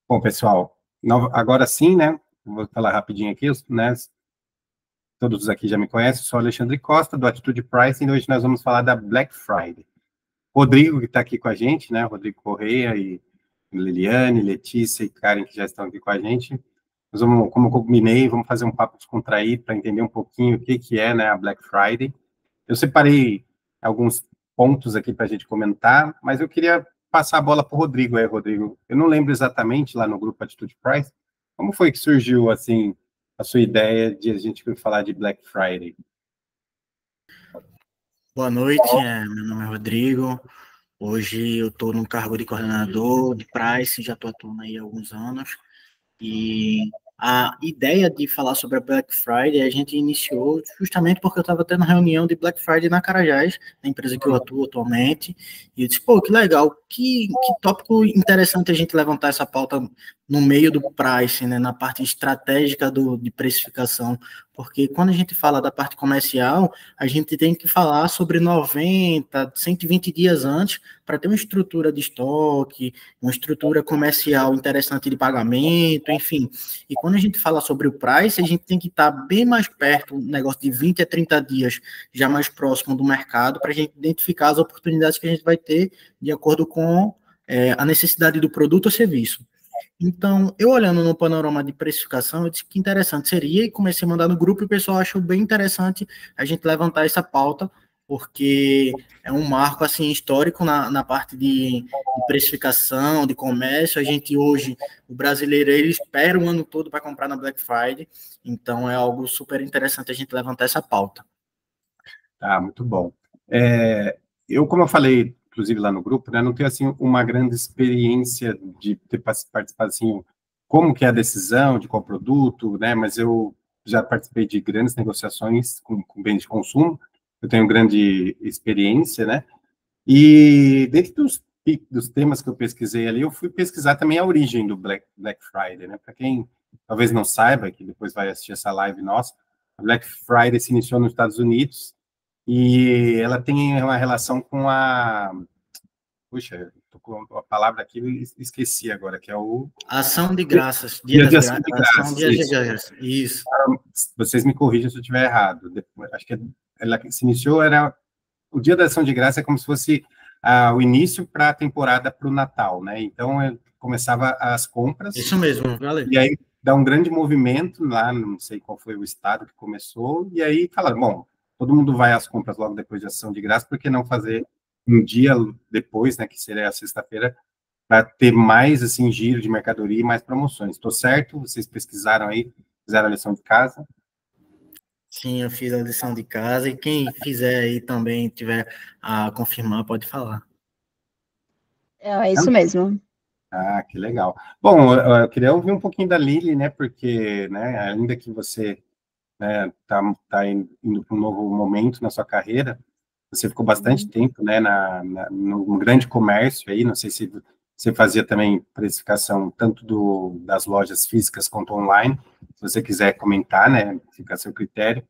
Bom, pessoal, agora sim, né? Vou falar rapidinho aqui, né? Todos aqui já me conhecem, sou Alexandre Costa, do Atitude Pricing, e hoje nós vamos falar da Black Friday. Rodrigo, que está aqui com a gente, né? Rodrigo Correia e Liliane, Letícia e Karen, que já estão aqui com a gente. Nós vamos, como eu combinei, vamos fazer um papo descontraído para entender um pouquinho o que é, né, a Black Friday. Eu separei alguns pontos aqui para a gente comentar, mas eu queria passar a bola para o Rodrigo. Rodrigo, eu não lembro exatamente lá no grupo Atitude Price, como foi que surgiu, assim, a sua ideia de a gente falar de Black Friday? Boa noite, meu nome é Rodrigo. Hoje eu estou no cargo de coordenador de Price, já estou atuando aí há alguns anos. E a ideia de falar sobre a Black Friday a gente iniciou justamente porque eu estava tendo reunião de Black Friday na Carajás, na empresa que eu atuo atualmente, e eu disse, pô, que legal, que tópico interessante a gente levantar essa pauta no meio do pricing, né, na parte estratégica de precificação, porque quando a gente fala da parte comercial, a gente tem que falar sobre 90, 120 dias antes para ter uma estrutura de estoque, uma estrutura comercial interessante de pagamento, enfim. E quando a gente fala sobre o price, a gente tem que estar bem mais perto, um negócio de 20 a 30 dias, já mais próximo do mercado, para a gente identificar as oportunidades que a gente vai ter de acordo com a necessidade do produto ou serviço. Então, eu olhando no panorama de precificação, eu disse que interessante seria, e comecei a mandar no grupo, e o pessoal achou bem interessante a gente levantar essa pauta, porque é um marco, assim, histórico na parte de precificação, de comércio. A gente hoje, o brasileiro, ele espera o ano todo para comprar na Black Friday, então é algo super interessante a gente levantar essa pauta. Ah, muito bom. Como eu falei, inclusive lá no grupo, né, não tenho, assim, uma grande experiência de ter participado, assim, como que é a decisão de qual produto, né, mas eu já participei de grandes negociações com bens de consumo, eu tenho grande experiência, né, e dentro dos temas que eu pesquisei ali, eu fui pesquisar também a origem do Black Friday, né, para quem talvez não saiba, que depois vai assistir essa live nossa, a Black Friday se iniciou nos Estados Unidos, e ela tem uma relação com a... Puxa, estou com a palavra aqui e esqueci agora, que é o... Ação de graças. Dia das Ação de Graças. Ação de graças. Isso. Vocês me corrijam se eu estiver errado. Acho que ela se iniciou, era... O Dia da Ação de Graça é como se fosse o início para a temporada para o Natal, né? Então, começava as compras. Isso mesmo, valeu. E aí, dá um grande movimento lá, não sei qual foi o estado que começou, e aí falaram, bom, todo mundo vai às compras logo depois de Ação de Graça, por que não fazer um dia depois, né, que seria a sexta-feira, para ter mais, assim, giro de mercadoria e mais promoções. Estou certo? Vocês pesquisaram aí, fizeram a lição de casa? Sim, eu fiz a lição de casa, e quem fizer aí também tiver a confirmar, pode falar. É isso mesmo. Ah, que legal. Bom, eu queria ouvir um pouquinho da Lili, né, porque, né, ainda que você tá indo para um novo momento na sua carreira, você ficou bastante tempo, né, no grande comércio aí, não sei se você fazia também precificação tanto das lojas físicas quanto online, se você quiser comentar, né, fica a seu critério.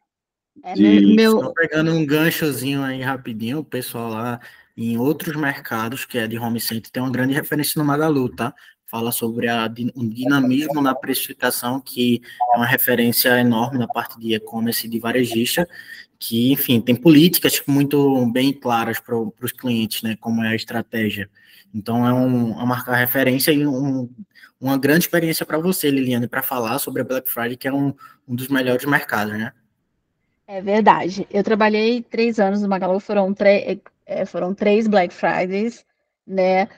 Só pegando um ganchozinho aí rapidinho, o pessoal lá em outros mercados, que é de home center, tem uma grande referência no Magalu, tá? Fala sobre um dinamismo na precificação, que é uma referência enorme na parte de e-commerce e de varejista, que, enfim, tem políticas muito bem claras para os clientes, né, como é a estratégia. Então, é uma marca referência e uma grande experiência para você, Liliane, para falar sobre a Black Friday, que é um dos melhores mercados, né? É verdade. Eu trabalhei 3 anos no Magalu, foram 3 Black Fridays, né?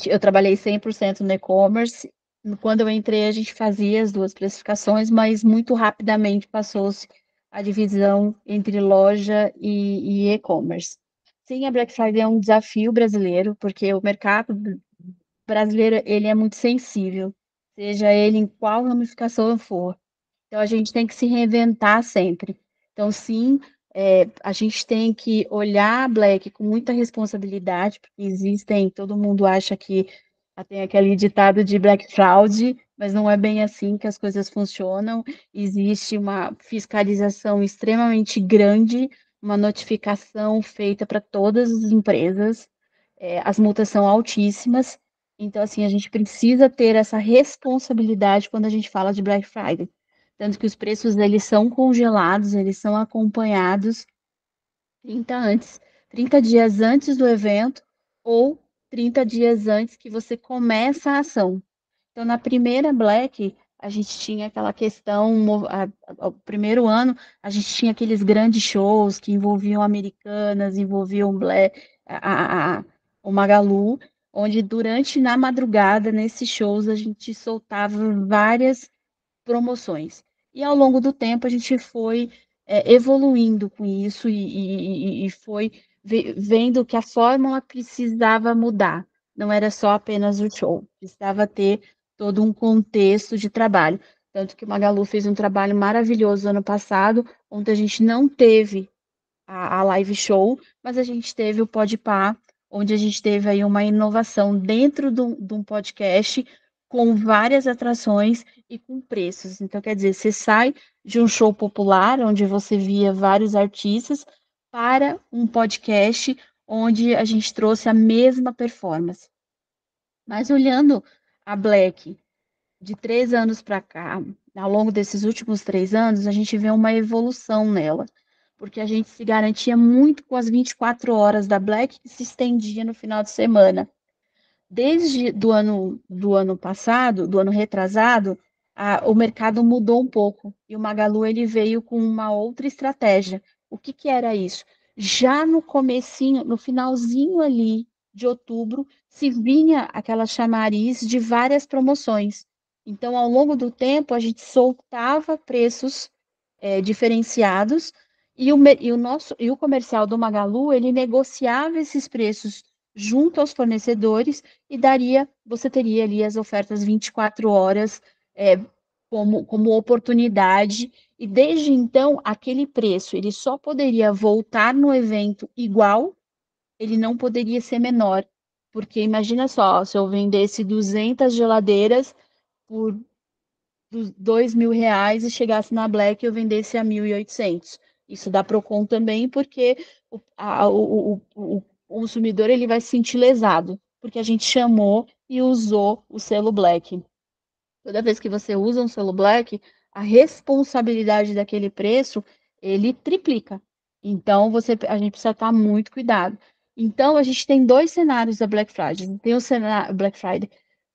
Eu trabalhei 100% no e-commerce. Quando eu entrei, a gente fazia as duas precificações, mas muito rapidamente passou-se a divisão entre loja e e-commerce. Sim, a Black Friday é um desafio brasileiro, porque o mercado brasileiro ele é muito sensível, seja ele em qual ramificação for. Então, a gente tem que se reinventar sempre. Então, sim, a gente tem que olhar a Black com muita responsabilidade, porque todo mundo acha que tem aquele ditado de Black Fraud, mas não é bem assim que as coisas funcionam. Existe uma fiscalização extremamente grande, uma notificação feita para todas as empresas, as multas são altíssimas, Então, assim, a gente precisa ter essa responsabilidade quando a gente fala de Black Friday. Tanto que os preços, eles são congelados, eles são acompanhados 30 antes, 30 dias antes do evento ou 30 dias antes que você começa a ação. Então, na primeira Black, a gente tinha aquela questão, o primeiro ano, a gente tinha aqueles grandes shows que envolviam Americanas, envolviam o Magalu, onde na madrugada, nesses shows, a gente soltava várias promoções. E ao longo do tempo a gente foi evoluindo com isso e foi vendo que a fórmula precisava mudar. Não era só apenas o show, precisava ter todo um contexto de trabalho. Tanto que o Magalu fez um trabalho maravilhoso ano passado, onde a gente não teve a live show, mas a gente teve o Podpah, onde a gente teve aí uma inovação dentro de um podcast com várias atrações e com preços. Então, quer dizer, você sai de um show popular, onde você via vários artistas, para um podcast onde a gente trouxe a mesma performance. Mas olhando a Black de 3 anos para cá, ao longo desses últimos 3 anos, a gente vê uma evolução nela, porque a gente se garantia muito com as 24 horas da Black, que se estendia no final de semana. Desde do ano passado, do ano retrasado, o mercado mudou um pouco, e o Magalu ele veio com uma outra estratégia. O que que era isso? Já no comecinho, no finalzinho ali de outubro, se vinha aquela chamariz de várias promoções. Então, ao longo do tempo, a gente soltava preços diferenciados e o comercial do Magalu ele negociava esses preços junto aos fornecedores e você teria ali as ofertas 24 horas como oportunidade, e desde então aquele preço ele só poderia voltar no evento igual, ele não poderia ser menor, porque imagina só, se eu vendesse 200 geladeiras por R$ 2.000 e chegasse na Black eu vendesse a 1.800. Isso dá Procon também, porque o consumidor ele vai se sentir lesado, porque a gente chamou e usou o selo Black. Toda vez que você usa um selo Black, a responsabilidade daquele preço, ele triplica. Então, a gente precisa estar muito cuidado. Então, a gente tem dois cenários da Black Friday. Tem o cenário Black Friday.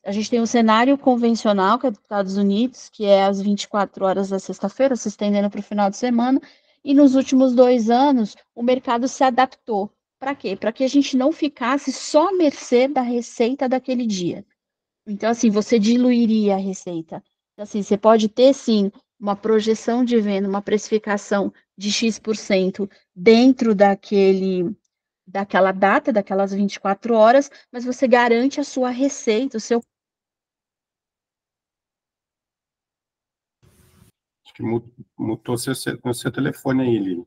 A gente tem o cenário convencional, que é dos Estados Unidos, que é às 24 horas da sexta-feira, se estendendo para o final de semana. E nos últimos 2 anos, o mercado se adaptou. Para quê? Para que a gente não ficasse só à mercê da receita daquele dia. Então, assim, você diluiria a receita. Então, assim, você pode ter, sim, uma projeção de venda, uma precificação de X% dentro daquela data, daquelas 24 horas, mas você garante a sua receita, o seu. Acho que mutou o seu telefone aí, Lili.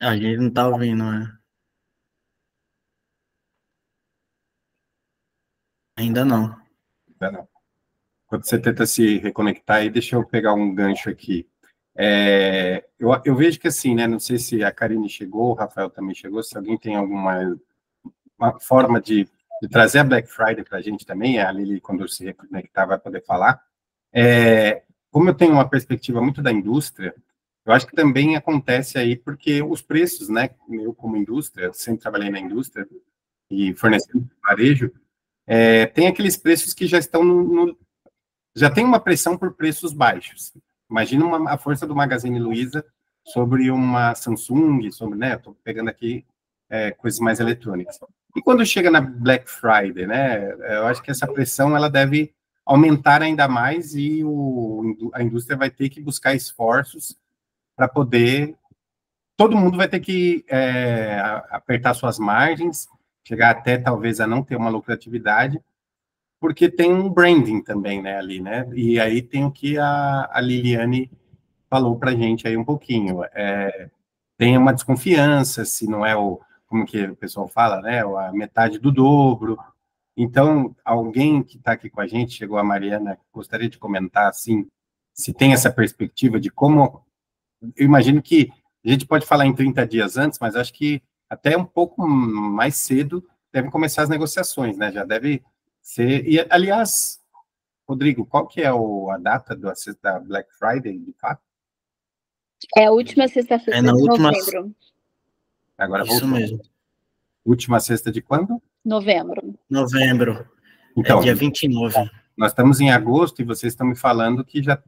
A gente não tá ouvindo, né? Ainda não. Não. Quando você tenta se reconectar aí, deixa eu pegar um gancho aqui. Eu vejo que assim, né? Não sei se a Karine chegou, o Rafael também chegou, se alguém tem alguma uma forma de trazer a Black Friday para a gente também, a Lili, quando se reconectar, vai poder falar. Como eu tenho uma perspectiva muito da indústria, eu acho que também acontece aí porque os preços, né? Eu, como indústria, sempre trabalhei na indústria e fornecendo varejo, tem aqueles preços que já estão já tem uma pressão por preços baixos. Imagina a força do Magazine Luiza sobre uma Samsung, sobre, né? Estou pegando aqui coisas mais eletrônicas. E quando chega na Black Friday, né? Eu acho que essa pressão ela deve aumentar ainda mais e a indústria vai ter que buscar esforços para poder. Todo mundo vai ter que apertar suas margens, chegar até talvez a não ter uma lucratividade, porque tem um branding também, né, ali, né? E aí tem o que a Liliane falou para a gente aí um pouquinho. Tem uma desconfiança, se não é como que o pessoal fala, né? A metade do dobro. Então, alguém que está aqui com a gente, chegou a Mariana, gostaria de comentar, assim, se tem essa perspectiva de como. Eu imagino que a gente pode falar em 30 dias antes, mas acho que até um pouco mais cedo devem começar as negociações, né? Já deve ser... E, aliás, Rodrigo, qual que é a data da Black Friday, de fato? É a última sexta-feira na de última... novembro. Agora Isso voltou. mesmo. Última sexta de quando? Novembro. Então, é dia 29. Nós estamos em agosto e vocês estão me falando que já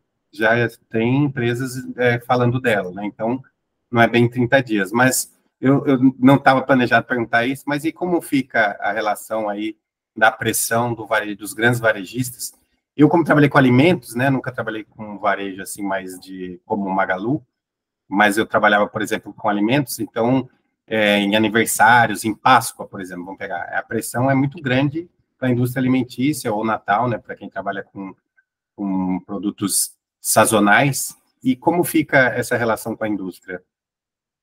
tem empresas falando dela, né? Então, não é bem 30 dias. Mas eu não estava planejado perguntar isso, mas e como fica a relação aí da pressão dos grandes varejistas? Eu, como trabalhei com alimentos, né? Nunca trabalhei com varejo assim mais como Magalu, mas eu trabalhava, por exemplo, com alimentos, então, em aniversários, em Páscoa, por exemplo, vamos pegar, a pressão é muito grande para a indústria alimentícia, ou Natal, né, para quem trabalha com produtos sazonais, e como fica essa relação com a indústria?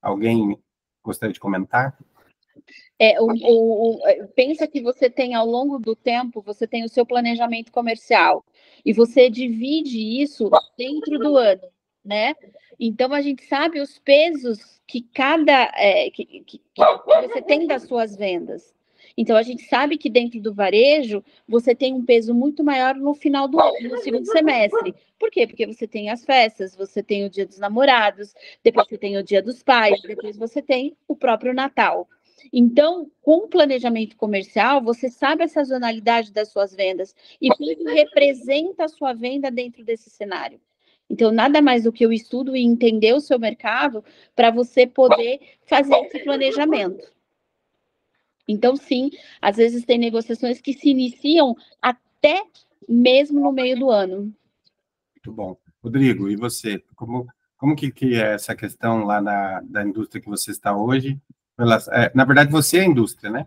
Alguém gostaria de comentar? Pensa que você tem, ao longo do tempo, você tem o seu planejamento comercial, e você divide isso dentro do ano, né? Então, a gente sabe os pesos que que você tem das suas vendas. Então, a gente sabe que dentro do varejo, você tem um peso muito maior no final do ano, no segundo semestre. Por quê? Porque você tem as festas, você tem o Dia dos Namorados, depois você tem o Dia dos Pais, depois você tem o próprio Natal. Então, com o planejamento comercial, você sabe a sazonalidade das suas vendas e tudo representa a sua venda dentro desse cenário. Então, nada mais do que o estudo e entender o seu mercado para você poder fazer esse planejamento. Então, sim, às vezes tem negociações que se iniciam até mesmo no meio do ano. Muito bom. Rodrigo, e você? Como que é essa questão lá da indústria que você está hoje? Na verdade, você é a indústria, né?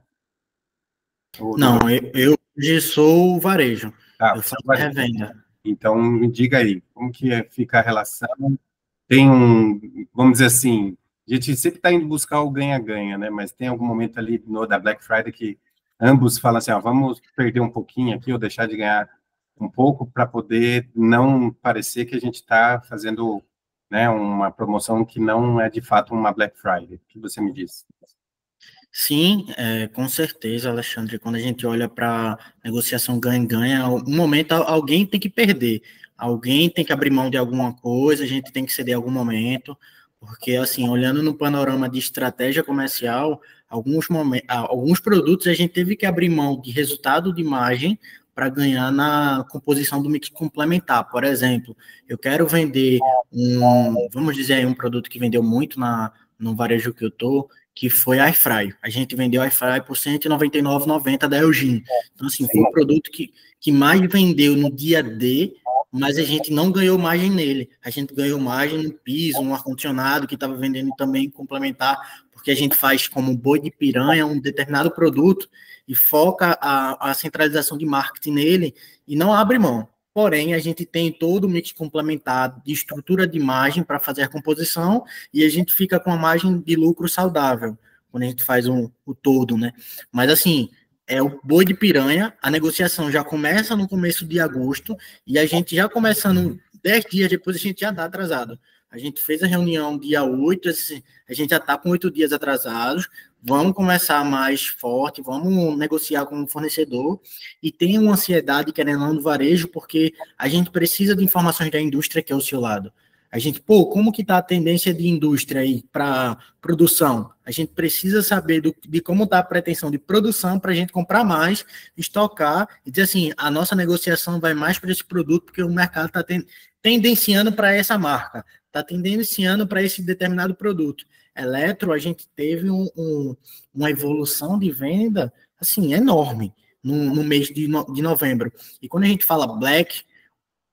Não, eu hoje sou o varejo. Eu faço revenda. Então, me diga aí, como que fica a relação? Tem vamos dizer assim, a gente sempre está indo buscar o ganha-ganha, né? Mas tem algum momento ali da Black Friday que ambos falam assim, ó, vamos perder um pouquinho aqui ou deixar de ganhar um pouco para poder não parecer que a gente está fazendo, né, uma promoção que não é de fato uma Black Friday. O que você me diz? Sim, com certeza, Alexandre. Quando a gente olha para negociação ganha-ganha, um momento alguém tem que perder, alguém tem que abrir mão de alguma coisa, a gente tem que ceder em algum momento, porque, assim, olhando no panorama de estratégia comercial, alguns produtos a gente teve que abrir mão de resultado de margem para ganhar na composição do mix complementar. Por exemplo, eu quero vender vamos dizer, um produto que vendeu muito no varejo que eu estou, que foi a Airfry. A gente vendeu a Airfry por R$ 199,90 da Elgin. Então, assim, foi o produto que mais vendeu no dia D, mas a gente não ganhou margem nele. A gente ganhou margem no piso, no ar-condicionado, que estava vendendo também complementar, porque a gente faz como boi de piranha um determinado produto e foca a centralização de marketing nele e não abre mão. Porém, a gente tem todo o mix complementar de estrutura de margem para fazer a composição e a gente fica com a margem de lucro saudável, quando a gente faz o todo, né? Mas, assim, é o boi de piranha, a negociação já começa no começo de agosto e a gente já começando 10 dias depois, a gente já está atrasado. A gente fez a reunião dia 8, a gente já está com 8 dias atrasados, vamos começar mais forte, vamos negociar com o fornecedor, e tem uma ansiedade, querendo ou não, no varejo, porque a gente precisa de informações da indústria que é o seu lado. A gente, como que está a tendência de indústria aí para produção? A gente precisa saber de como está a pretensão de produção para a gente comprar mais, estocar, e dizer assim, a nossa negociação vai mais para esse produto, porque o mercado está tendenciando para essa marca, está tendenciando para esse determinado produto. Eletro, a gente teve uma evolução de venda, assim, enorme no mês de novembro. E quando a gente fala Black,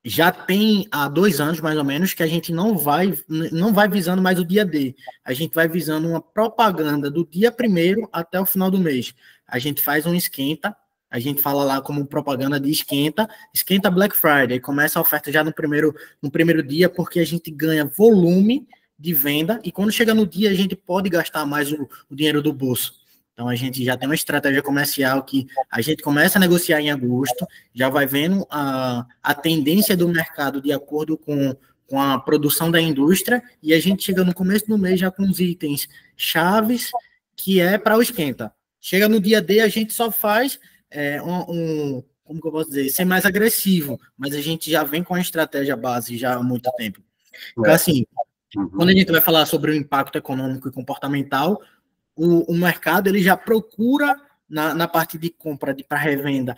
já tem há 2 anos, mais ou menos, que a gente não vai visando mais o dia D. A gente vai visando uma propaganda do dia 1º até o final do mês. A gente faz um esquenta, a gente fala lá como propaganda de esquenta Black Friday. Começa a oferta já no primeiro dia, porque a gente ganha volume de venda, e quando chega no dia, a gente pode gastar mais o dinheiro do bolso. Então, a gente já tem uma estratégia comercial que a gente começa a negociar em agosto, já vai vendo a tendência do mercado de acordo com a produção da indústria, e a gente chega no começo do mês já com os itens chaves que é para o esquenta. Chega no dia D, a gente só faz como que eu posso dizer, ser mais agressivo, mas a gente já vem com a estratégia base já há muito tempo. Então, assim, quando a gente vai falar sobre o impacto econômico e comportamental, o mercado ele já procura na parte de compra para revenda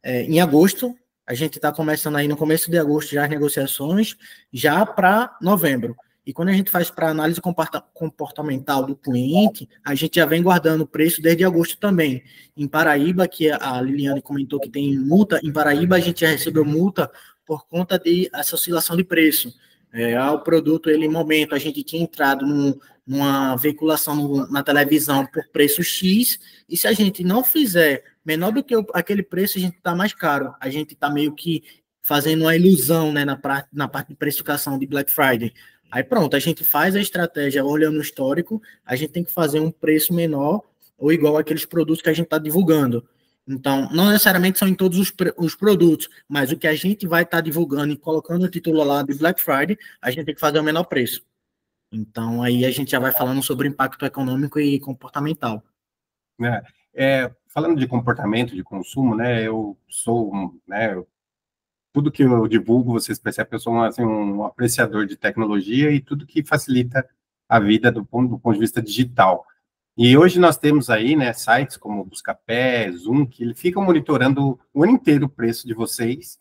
em agosto. A gente está começando aí no começo de agosto já as negociações, já para novembro. E quando a gente faz para análise comportamental do cliente, a gente já vem guardando o preço desde agosto também. Em Paraíba, que a Liliane comentou que tem multa, em Paraíba a gente já recebeu multa por conta dessa oscilação de preço. O produto, ele, em momento, a gente tinha entrado numa veiculação na televisão por preço X, e se a gente não fizer menor do que aquele preço, a gente está mais caro. A gente está meio que fazendo uma ilusão, né, na parte de precificação de Black Friday. Aí pronto, a gente faz a estratégia olhando o histórico, a gente tem que fazer um preço menor ou igual àqueles produtos que a gente está divulgando. Então, não necessariamente são em todos os produtos, mas o que a gente vai estar divulgando e colocando o título lá de Black Friday, a gente tem que fazer o menor preço. Então, aí a gente já vai falando sobre impacto econômico e comportamental. Falando de comportamento, de consumo, né, eu sou, tudo que eu divulgo, vocês percebem que eu sou um apreciador de tecnologia e tudo que facilita a vida do ponto de vista digital. E hoje nós temos aí, né, sites como Buscapé, Zoom, que ele fica monitorando o ano inteiro o preço de vocês.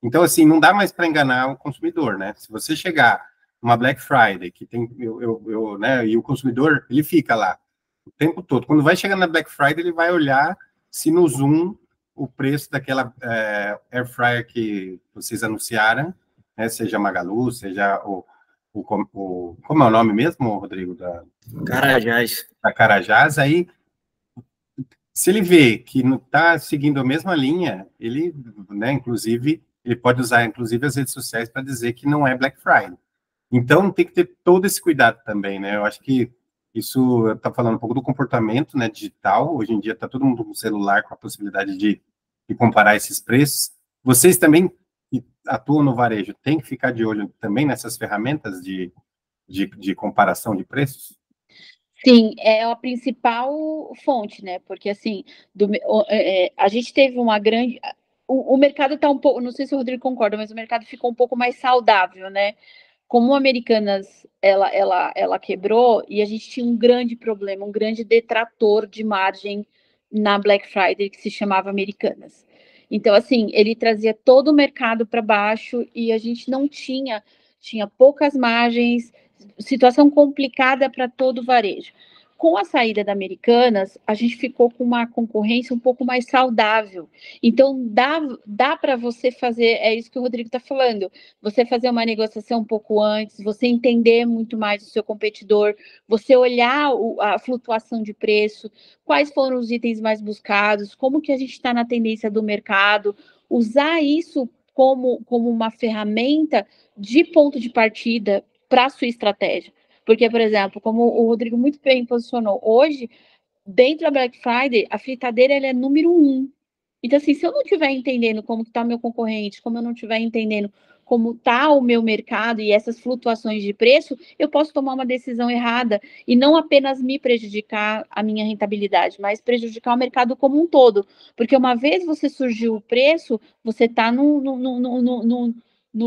Então, assim, não dá mais para enganar o consumidor, né? Se você chegar numa Black Friday, que tem, né, e o consumidor, ele fica lá o tempo todo. Quando vai chegar na Black Friday, ele vai olhar se no Zoom o preço daquela air fryer que vocês anunciaram, né, seja Magalu, seja como é o nome mesmo, Rodrigo? Carajás. Da Carajás, aí, se ele vê que não está seguindo a mesma linha, ele, né, inclusive, ele pode usar, inclusive, as redes sociais para dizer que não é Black Friday. Então, tem que ter todo esse cuidado também, né? Eu acho que isso está falando um pouco do comportamento, né, digital. Hoje em dia está todo mundo com celular, com a possibilidade de comparar esses preços. Vocês também que atuam no varejo, tem que ficar de olho também nessas ferramentas de comparação de preços? Sim, é a principal fonte, né? Porque, assim, a gente teve uma grande... O mercado está um pouco... Não sei se o Rodrigo concorda, mas o mercado ficou um pouco mais saudável, né? Como o Americanas, ela quebrou, e a gente tinha um grande problema, um grande detrator de margem na Black Friday, que se chamava Americanas. Então, assim, ele trazia todo o mercado para baixo e a gente não tinha poucas margens, situação complicada para todo o varejo. Com a saída da Americanas, a gente ficou com uma concorrência um pouco mais saudável. Então, dá para você fazer, é isso que o Rodrigo está falando, você fazer uma negociação um pouco antes, você entender muito mais o seu competidor, você olhar a flutuação de preço, quais foram os itens mais buscados, como que a gente está na tendência do mercado, usar isso como uma ferramenta de ponto de partida para a sua estratégia. Porque, por exemplo, como o Rodrigo muito bem posicionou, hoje, dentro da Black Friday, a fritadeira ela é número 1. Então, assim, se eu não estiver entendendo como está o meu concorrente, como eu não estiver entendendo como está o meu mercado e essas flutuações de preço, eu posso tomar uma decisão errada e não apenas me prejudicar a minha rentabilidade, mas prejudicar o mercado como um todo. Porque uma vez você surgiu o preço, você está no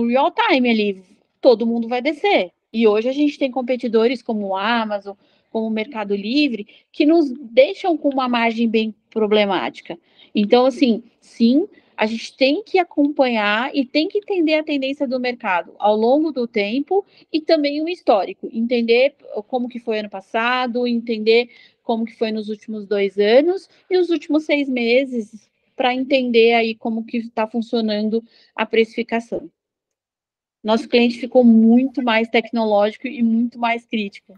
real time ali, todo mundo vai descer. E hoje a gente tem competidores como o Amazon, como o Mercado Livre, que nos deixam com uma margem bem problemática. Então, assim, sim, a gente tem que acompanhar e tem que entender a tendência do mercado ao longo do tempo e também o histórico, entender como que foi ano passado, entender como que foi nos últimos 2 anos e os últimos 6 meses, para entender aí como que está funcionando a precificação. Nosso cliente ficou muito mais tecnológico e muito mais crítico.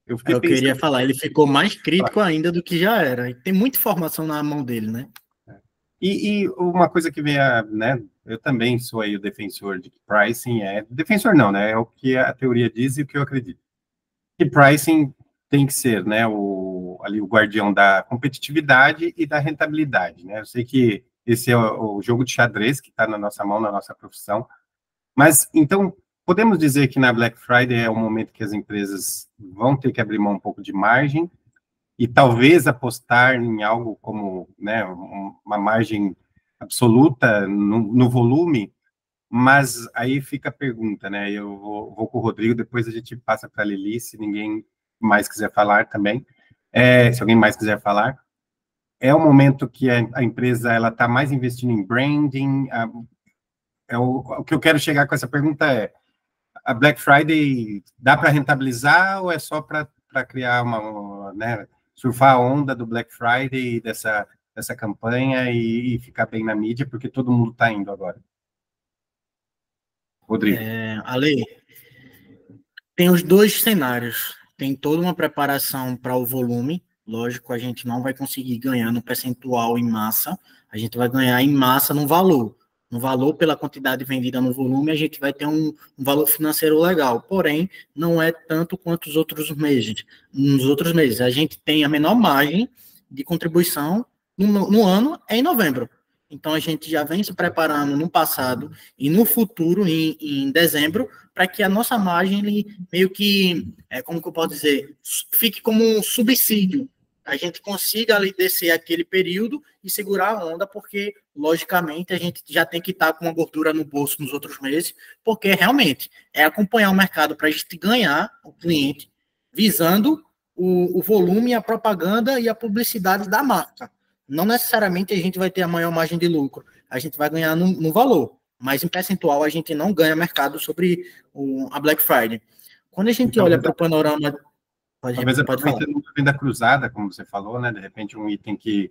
Eu queria falar, ele ficou mais crítico ainda do que já era. E tem muita informação na mão dele, né? E uma coisa que vem né, eu também sou aí o defensor de que pricing defensor não, né, é o que a teoria diz e o que eu acredito. Que pricing tem que ser, né, o guardião da competitividade e da rentabilidade, né? Eu sei que esse é o jogo de xadrez que está na nossa mão, na nossa profissão, mas, então, podemos dizer que na Black Friday é o momento que as empresas vão ter que abrir mão um pouco de margem e talvez apostar em algo como, né, uma margem absoluta no volume, mas aí fica a pergunta, né? Eu vou com o Rodrigo, depois a gente passa para a Lili, se ninguém mais quiser falar também. Se alguém mais quiser falar. É o momento que a empresa ela está mais investindo em branding. O que eu quero chegar com essa pergunta é: a Black Friday dá para rentabilizar ou é só para criar né, surfar a onda do Black Friday dessa campanha e ficar bem na mídia, porque todo mundo está indo agora? Rodrigo. Ale, tem os dois cenários. Tem toda uma preparação para o volume. Lógico, a gente não vai conseguir ganhar no percentual em massa. A gente vai ganhar em massa no valor. No valor pela quantidade vendida no volume, a gente vai ter um valor financeiro legal. Porém, não é tanto quanto os outros meses. Nos outros meses, a gente tem a menor margem de contribuição no ano é em novembro. Então, a gente já vem se preparando no passado e no futuro, em dezembro, para que a nossa margem meio que, como que eu posso dizer, fique como um subsídio. A gente consiga ali descer aquele período e segurar a onda, porque, logicamente, a gente já tem que estar com uma gordura no bolso nos outros meses, porque, realmente, é acompanhar o mercado para a gente ganhar o cliente, visando o volume, a propaganda e a publicidade da marca. Não necessariamente a gente vai ter a maior margem de lucro, a gente vai ganhar no valor, mas em percentual a gente não ganha mercado sobre a Black Friday. Quando a gente olha para o panorama... Talvez aproveitando uma venda cruzada, como você falou, né? De repente um item que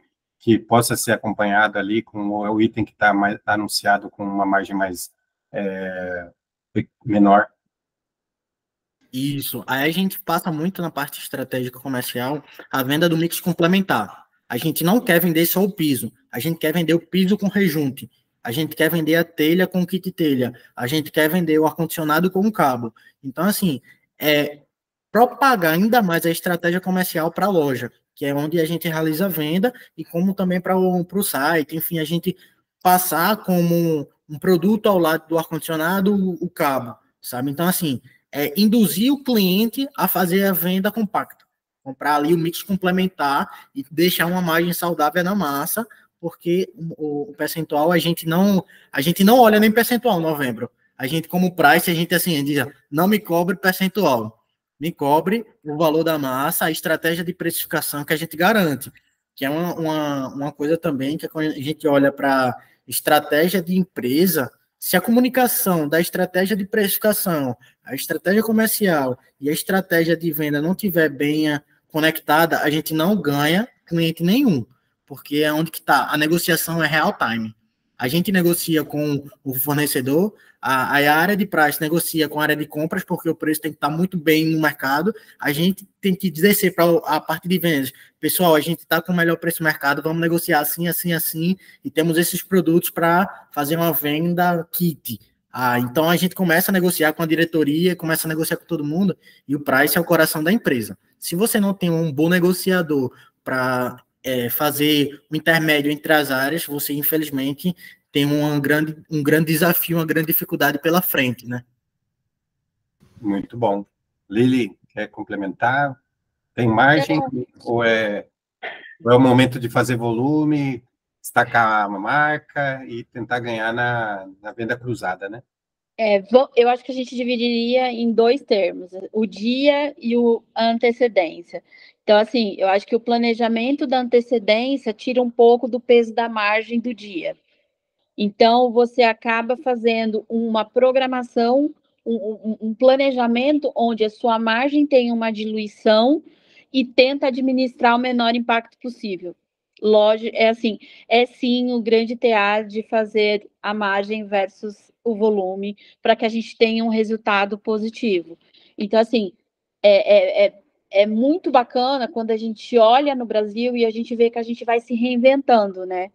possa ser acompanhado ali com o item que está anunciado com uma margem mais menor. Isso. Aí a gente passa muito na parte estratégica comercial a venda do mix complementar. A gente não quer vender só o piso, a gente quer vender o piso com rejunte, a gente quer vender a telha com kit telha, a gente quer vender o ar-condicionado com cabo. Então, assim, propagar ainda mais a estratégia comercial para a loja, que é onde a gente realiza a venda, e como também para o site, enfim, a gente passar como um produto ao lado do ar-condicionado o cabo, sabe? Então, assim, induzir o cliente a fazer a venda compacta, comprar ali o mix complementar e deixar uma margem saudável na massa, porque o percentual a gente não olha nem percentual em novembro. A gente, como price, a gente assim diz, não me cobre percentual, me cobre o valor da massa, a estratégia de precificação que a gente garante, que é uma coisa também que quando a gente olha para estratégia de empresa, se a comunicação da estratégia de precificação, a estratégia comercial e a estratégia de venda não estiver bem conectada, a gente não ganha cliente nenhum, porque é onde que está, a negociação é real time. A gente negocia com o fornecedor, a área de price negocia com a área de compras, porque o preço tem que estar muito bem no mercado, a gente tem que descer para a parte de vendas. Pessoal, a gente está com o melhor preço no mercado, vamos negociar assim, assim, assim, e temos esses produtos para fazer uma venda kit. Então a gente começa a negociar com a diretoria, começa a negociar com todo mundo, e o price é o coração da empresa. Se você não tem um bom negociador para fazer o intermédio entre as áreas, você, infelizmente, tem um grande desafio, uma grande dificuldade pela frente, né? Muito bom. Lili, quer complementar? Tem margem ou é o momento de fazer volume, destacar a marca e tentar ganhar na venda cruzada, né? Eu acho que a gente dividiria em dois termos, o dia e a antecedência. Então, assim, eu acho que o planejamento da antecedência tira um pouco do peso da margem do dia. Então, você acaba fazendo uma programação, um planejamento onde a sua margem tem uma diluição e tenta administrar o menor impacto possível. Lógico, sim o grande TA de fazer a margem versus o volume para que a gente tenha um resultado positivo. Então, assim, é muito bacana quando a gente olha no Brasil e a gente vê que a gente vai se reinventando, né?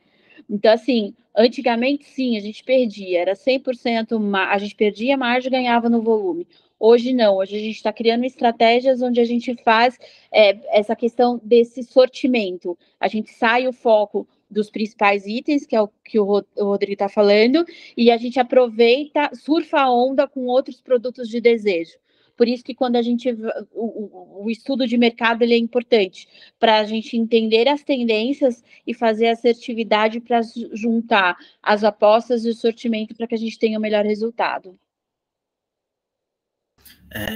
Então, assim, antigamente, sim, a gente perdia, era 100%, a gente perdia a margem e ganhava no volume. Hoje não, hoje a gente está criando estratégias onde a gente faz essa questão desse sortimento. A gente sai o foco dos principais itens, que é o que o Rodrigo está falando, e a gente aproveita, surfa a onda com outros produtos de desejo. Por isso que quando a gente o estudo de mercado ele é importante para a gente entender as tendências e fazer assertividade para juntar as apostas e o sortimento para que a gente tenha o melhor resultado.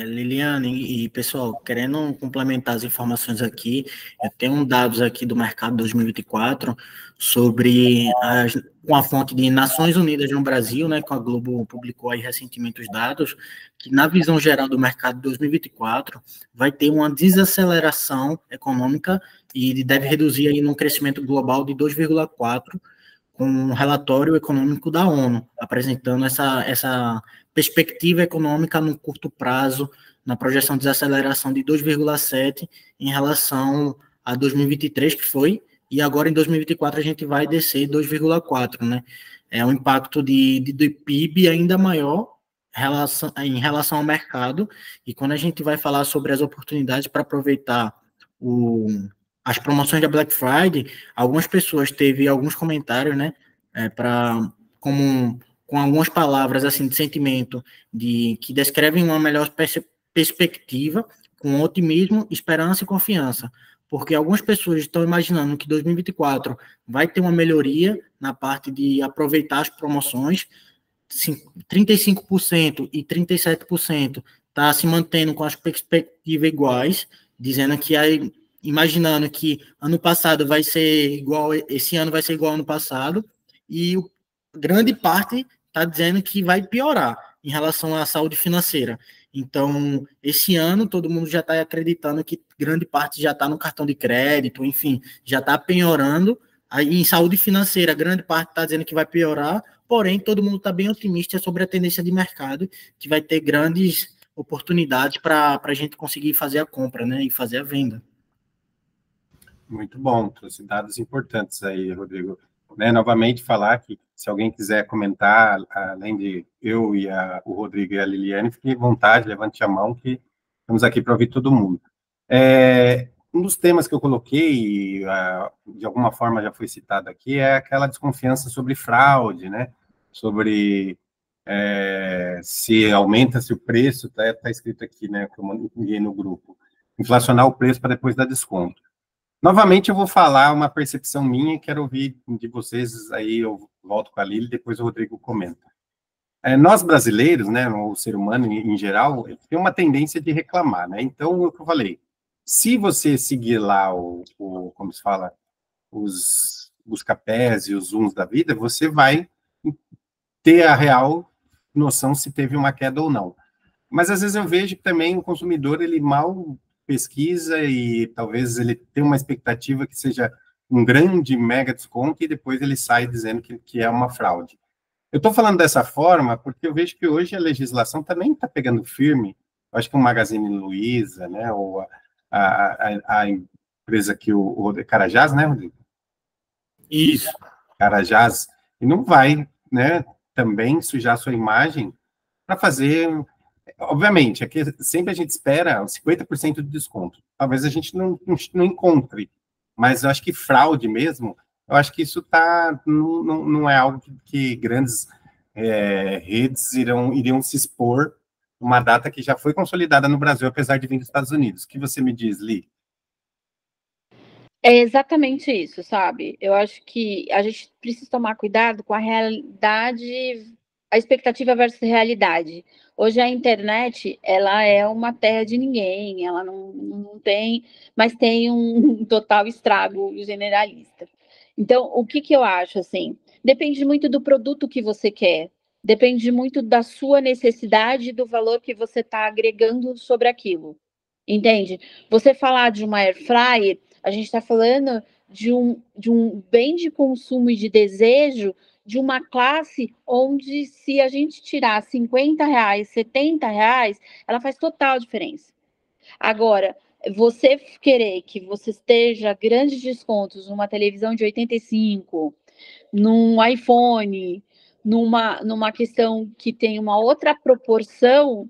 Liliane e pessoal, querendo complementar as informações aqui, eu tenho dados aqui do mercado 2024 sobre com a fonte de Nações Unidas no Brasil, né, que a Globo publicou aí recentemente os dados, que na visão geral do mercado 2024 vai ter uma desaceleração econômica e deve reduzir aí num crescimento global de 2,4%, com um relatório econômico da ONU, apresentando essa perspectiva econômica no curto prazo, na projeção de desaceleração de 2,7% em relação a 2023, que foi, e agora em 2024 a gente vai descer 2,4%, né? É um impacto do PIB ainda maior em relação ao mercado, e quando a gente vai falar sobre as oportunidades para aproveitar as promoções da Black Friday, algumas pessoas teve alguns comentários, né, com algumas palavras assim de sentimento, que descrevem uma melhor perspectiva, com otimismo, esperança e confiança, porque algumas pessoas estão imaginando que 2024 vai ter uma melhoria na parte de aproveitar as promoções, 35% e 37% está se mantendo com as perspectivas iguais, dizendo que imaginando que ano passado vai ser igual, esse ano vai ser igual ao ano passado, e grande parte está dizendo que vai piorar em relação à saúde financeira. Então, esse ano, todo mundo já está acreditando que grande parte já está no cartão de crédito, enfim, já está piorando. Aí, em saúde financeira, grande parte está dizendo que vai piorar, porém, todo mundo está bem otimista sobre a tendência de mercado, que vai ter grandes oportunidades para a gente conseguir fazer a compra, né, e fazer a venda. Muito bom, trouxe dados importantes aí, Rodrigo. Né, novamente, falar que se alguém quiser comentar, além de eu e o Rodrigo e a Liliane, fique à vontade, levante a mão, que estamos aqui para ouvir todo mundo. Um dos temas que eu coloquei, de alguma forma já foi citado aqui, é aquela desconfiança sobre fraude, né? Sobre se aumenta-se o preço, está escrito aqui, né, que eu enviei no grupo, inflacionar o preço para depois dar desconto. Novamente, eu vou falar uma percepção minha e quero ouvir de vocês, aí eu volto com a Lili, depois o Rodrigo comenta. Nós brasileiros, né, o ser humano em geral, tem uma tendência de reclamar, né? Então, o que eu falei, se você seguir lá como se fala, os busca-pés e os zooms da vida, você vai ter a real noção se teve uma queda ou não. Mas, às vezes, eu vejo que também o consumidor, ele mal pesquisa e talvez ele tenha uma expectativa que seja um grande mega desconto e depois ele sai dizendo que é uma fraude. Eu estou falando dessa forma porque eu vejo que hoje a legislação também está pegando firme. Eu acho que o Magazine Luiza, né, ou a empresa que o Carajás, né, Rodrigo? Isso. Carajás, e não vai, né, também sujar sua imagem para fazer. Obviamente, aqui sempre a gente espera 50% de desconto. Talvez a gente não encontre, mas eu acho que fraude mesmo, eu acho que isso não é algo que grandes redes iriam se expor uma data que já foi consolidada no Brasil, apesar de vir dos Estados Unidos. O que você me diz, Li? É exatamente isso, sabe? Eu acho que a gente precisa tomar cuidado com a realidade, a expectativa versus realidade. Hoje a internet, ela é uma terra de ninguém, ela não tem, mas tem um total estrago generalista. Então, o que eu acho, assim, depende muito do produto que você quer, depende muito da sua necessidade e do valor que você está agregando sobre aquilo, entende? Você falar de uma air fryer, a gente está falando de um bem de consumo e de desejo de uma classe onde, se a gente tirar R$50, R$70, ela faz total diferença. Agora, você querer que você esteja grandes descontos numa televisão de 85, num iPhone, numa questão que tem uma outra proporção,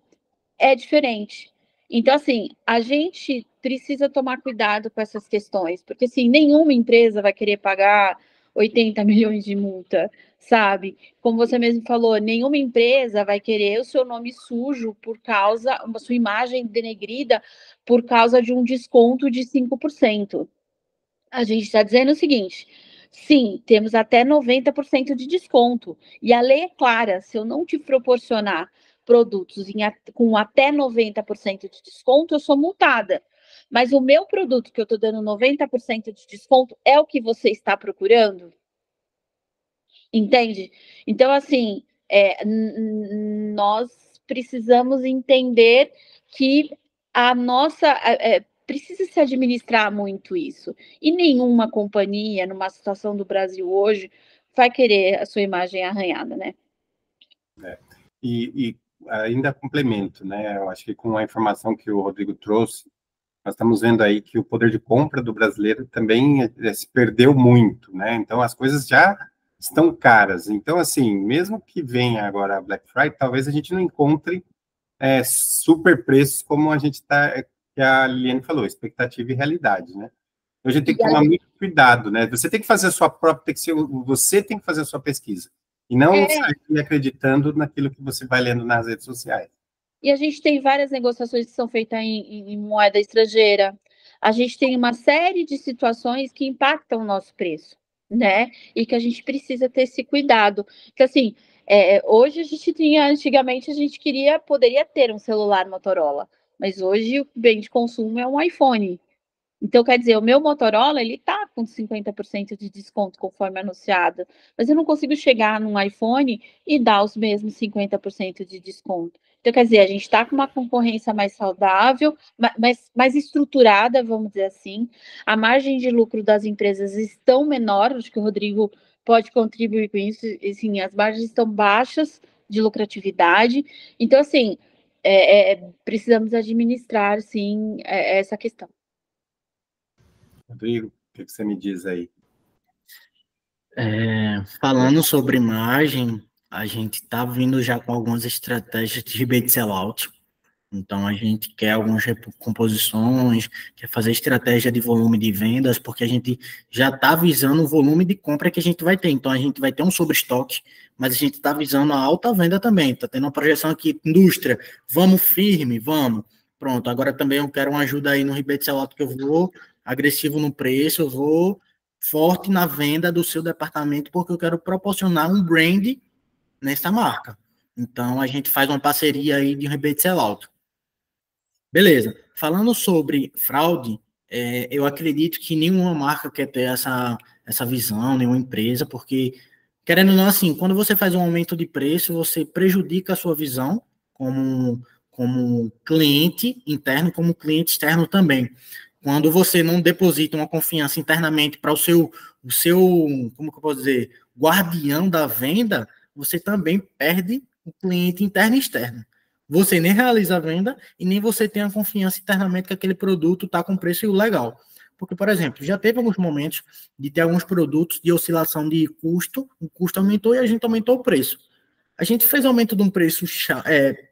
é diferente. Então, assim, a gente precisa tomar cuidado com essas questões, porque, assim, nenhuma empresa vai querer pagar 80 milhões de multa, sabe? Como você mesmo falou, nenhuma empresa vai querer o seu nome sujo por causa, a sua imagem denegrida por causa de um desconto de 5%. A gente está dizendo o seguinte: sim, temos até 90% de desconto. E a lei é clara: se eu não te proporcionar produtos com até 90% de desconto, eu sou multada. Mas o meu produto que eu estou dando 90% de desconto é o que você está procurando? Entende? Então, assim, nós precisamos entender que a nossa. Precisa se administrar muito isso. E nenhuma companhia, numa situação do Brasil hoje, vai querer a sua imagem arranhada, né? E ainda complemento, né? Eu acho que com a informação que o Rodrigo trouxe, nós estamos vendo aí que o poder de compra do brasileiro também se perdeu muito, né? Então, as coisas já estão caras. Então, assim, mesmo que venha agora a Black Friday, talvez a gente não encontre super preços como a gente está, que a Liliane falou, expectativa e realidade, né? Então, a gente tem que tomar muito cuidado, né? Você tem que fazer a sua própria, você tem que fazer a sua pesquisa, e não sair acreditando naquilo que você vai lendo nas redes sociais. E a gente tem várias negociações que são feitas em moeda estrangeira. A gente tem uma série de situações que impactam o nosso preço, né? E que a gente precisa ter esse cuidado. Que assim, hoje a gente tinha, antigamente a gente poderia ter um celular Motorola, mas hoje o bem de consumo é um iPhone. Então, quer dizer, o meu Motorola, ele tá com 50% de desconto, conforme anunciado, mas eu não consigo chegar num iPhone e dar os mesmos 50% de desconto. Então, quer dizer, a gente está com uma concorrência mais saudável, mais estruturada, vamos dizer assim. A margem de lucro das empresas estão menor, acho que o Rodrigo pode contribuir com isso. Assim, as margens estão baixas de lucratividade. Então, assim, precisamos administrar, sim, essa questão. Rodrigo, o que você me diz aí? Falando sobre margem, a gente está vindo já com algumas estratégias de rebate sellout. Então, a gente quer algumas recomposições, quer fazer estratégia de volume de vendas, porque a gente já está visando o volume de compra que a gente vai ter. Então, a gente vai ter um sobreestoque, mas a gente está visando a alta venda também. Está tendo uma projeção aqui, indústria, vamos firme, vamos. Pronto, agora também eu quero uma ajuda aí no rebate sellout, que eu vou agressivo no preço, eu vou forte na venda do seu departamento, porque eu quero proporcionar um brand nessa marca. Então, a gente faz uma parceria aí de rebate sellout. Beleza. Falando sobre fraude, eu acredito que nenhuma marca quer ter essa visão, nenhuma empresa, porque, querendo ou não, assim, quando você faz um aumento de preço, você prejudica a sua visão como cliente interno, como cliente externo também. Quando você não deposita uma confiança internamente para o seu, como que eu posso dizer, guardião da venda, você também perde o cliente interno e externo. Você nem realiza a venda e nem você tem a confiança internamente que aquele produto está com preço legal. Porque, por exemplo, já teve alguns momentos de ter alguns produtos de oscilação de custo, o custo aumentou e a gente aumentou o preço. A gente fez aumento de um preço,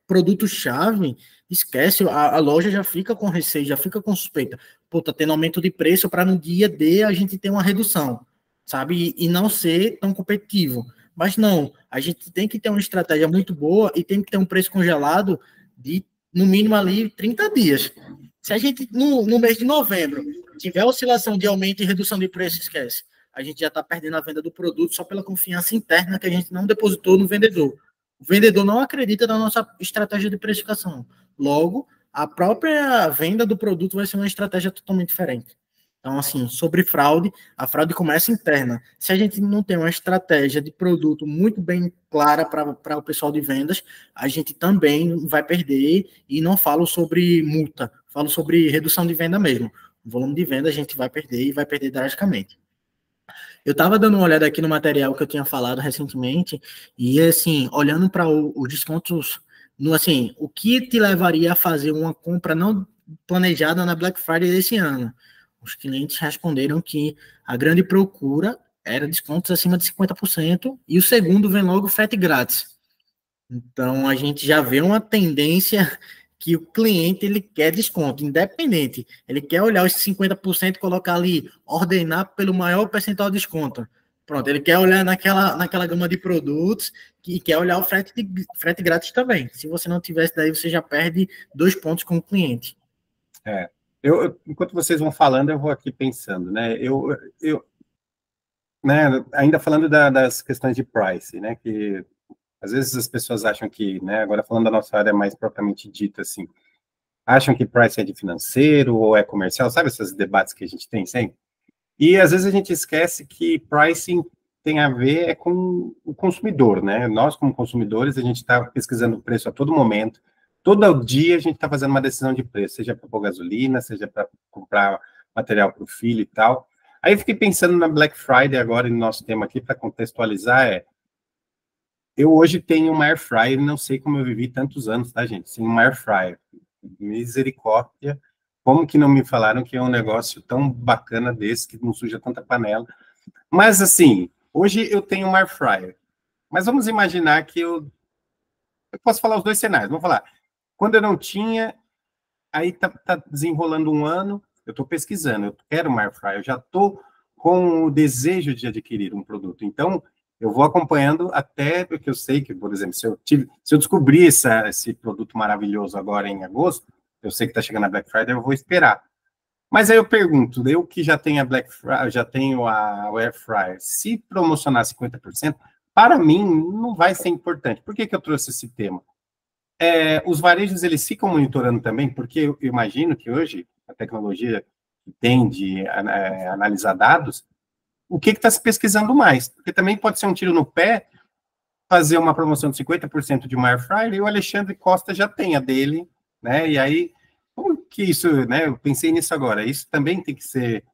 produto-chave, esquece, a loja já fica com receio, já fica com suspeita. Pô, tá tendo aumento de preço para no dia D a gente ter uma redução, sabe? E não ser tão competitivo. Mas não, a gente tem que ter uma estratégia muito boa e tem que ter um preço congelado de, no mínimo ali, 30 dias. Se a gente, no mês de novembro, tiver oscilação de aumento e redução de preço, esquece. A gente já está perdendo a venda do produto só pela confiança interna que a gente não depositou no vendedor. O vendedor não acredita na nossa estratégia de precificação. Logo, a própria venda do produto vai ser uma estratégia totalmente diferente. Então, assim, sobre fraude, a fraude começa interna. Se a gente não tem uma estratégia de produto muito bem clara para o pessoal de vendas, a gente também vai perder, e não falo sobre multa, falo sobre redução de venda mesmo. O volume de venda a gente vai perder e vai perder drasticamente. Eu estava dando uma olhada aqui no material que eu tinha falado recentemente, e assim, olhando para os descontos, assim, o que te levaria a fazer uma compra não planejada na Black Friday desse ano? Os clientes responderam que a grande procura era descontos acima de 50%, e o segundo vem logo frete grátis. Então, a gente já vê uma tendência que o cliente ele quer desconto, independente. Ele quer olhar os 50% e colocar ali, ordenar pelo maior percentual de desconto. Pronto, ele quer olhar naquela gama de produtos e quer olhar o frete grátis também. Se você não tivesse, daí você já perde 2 pontos com o cliente. Enquanto vocês vão falando, eu vou aqui pensando, né? Né, ainda falando das questões de price, né? Que às vezes as pessoas acham que, né? Agora falando da nossa área mais propriamente dita, assim, acham que price é de financeiro ou é comercial, sabe esses debates que a gente tem sempre? E às vezes a gente esquece que pricing tem a ver com o consumidor, né? Nós, como consumidores, a gente está pesquisando o preço a todo momento, todo dia a gente está fazendo uma decisão de preço, seja para pôr gasolina, seja para comprar material para o filho e tal. Aí eu fiquei pensando na Black Friday agora, no nosso tema aqui, para contextualizar, eu hoje tenho uma air fryer, não sei como eu vivi tantos anos, tá, gente? Sem uma air fryer. Misericórdia. Como que não me falaram que é um negócio tão bacana desse, que não suja tanta panela? Mas, assim, hoje eu tenho uma air fryer. Mas vamos imaginar que eu posso falar os dois cenários. Vamos falar. Quando eu não tinha, aí tá desenrolando um ano, eu estou pesquisando, eu quero uma air fryer, eu já estou com o desejo de adquirir um produto. Então, eu vou acompanhando até, porque eu sei que, por exemplo, se eu descobrir esse produto maravilhoso agora em agosto, eu sei que está chegando a Black Friday, eu vou esperar. Mas aí eu pergunto, eu que já tenho a Black Friday, já tenho a Air Fryer, se promocionar 50%, para mim não vai ser importante. Por que eu trouxe esse tema? Os varejos, eles ficam monitorando também, porque eu imagino que hoje a tecnologia que tem de analisar dados, o que está se pesquisando mais? Porque também pode ser um tiro no pé fazer uma promoção de 50% de uma Air Fryer e o Alexandre Costa já tem a dele, né? E aí, como que isso, né? Eu pensei nisso agora. Isso também tem que ser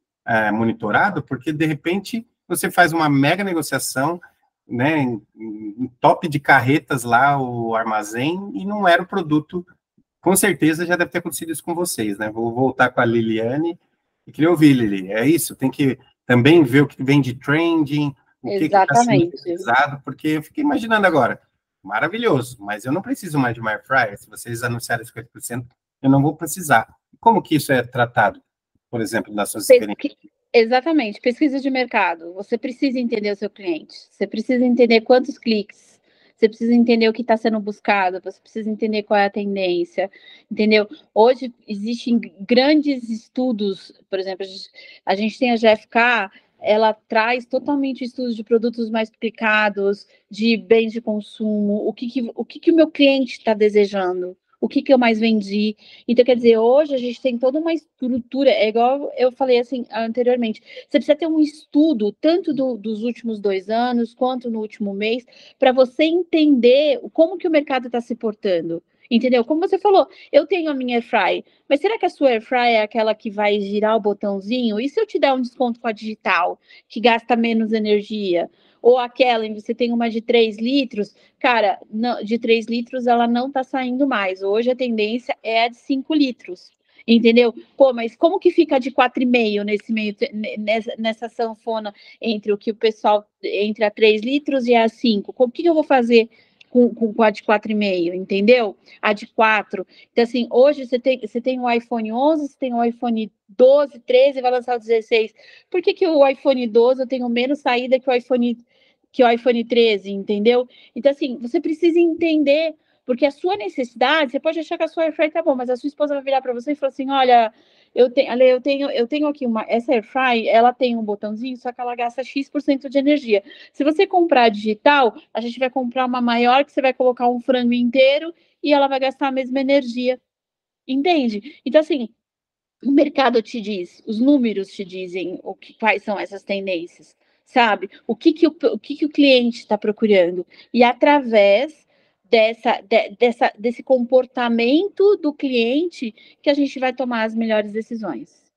monitorado, porque de repente você faz uma mega negociação, né? Em top de carretas lá o armazém e não era o produto. Com certeza já deve ter acontecido isso com vocês, né? Vou voltar com a Liliane e queria ouvir, Lili. É isso? Tem que também ver o que vem de trending, o que está sendo pesquisado, porque eu fiquei imaginando agora, maravilhoso, mas eu não preciso mais de uma air fryer, se vocês anunciarem 50%, eu não vou precisar. Como que isso é tratado, por exemplo, nas suas experiências? Exatamente, pesquisa de mercado. Você precisa entender o seu cliente, você precisa entender quantos cliques, você precisa entender o que está sendo buscado, você precisa entender qual é a tendência, entendeu? Hoje existem grandes estudos, por exemplo, a gente tem a GfK, ela traz totalmente estudos de produtos mais clicados, de bens de consumo, o que o meu cliente está desejando, o que eu mais vendi. Então, quer dizer, hoje a gente tem toda uma estrutura, é igual eu falei assim anteriormente, você precisa ter um estudo, tanto dos últimos 2 anos, quanto no último mês, para você entender como que o mercado está se portando. Entendeu? Como você falou, eu tenho a minha airfryer, mas será que a sua airfryer é aquela que vai girar o botãozinho? E se eu te der um desconto com a digital, que gasta menos energia? Ou aquela, você tem uma de 3 litros, cara, não, de 3 litros ela não está saindo mais. Hoje a tendência é a de 5 litros. Entendeu? Pô, mas como que fica de 4,5 nesse meio, nessa sanfona entre o que o pessoal, entre a 3 litros e a 5? O que eu vou fazer com a de 4,5, entendeu? A de 4. Então, assim, hoje você tem o iPhone 11, você tem o iPhone 12, 13, vai lançar o 16. Por que o iPhone 12 eu tenho menos saída que o iPhone 13, entendeu? Então, assim, você precisa entender, porque a sua necessidade, você pode achar que a sua airfryer tá bom, mas a sua esposa vai virar para você e falar assim, olha, eu tenho aqui essa airfryer, ela tem um botãozinho, só que ela gasta X% de energia. Se você comprar digital, a gente vai comprar uma maior que você vai colocar um frango inteiro e ela vai gastar a mesma energia. Entende? Então, assim, o mercado te diz, os números te dizem quais são essas tendências, sabe? O que o cliente está procurando. E através desse comportamento do cliente que a gente vai tomar as melhores decisões.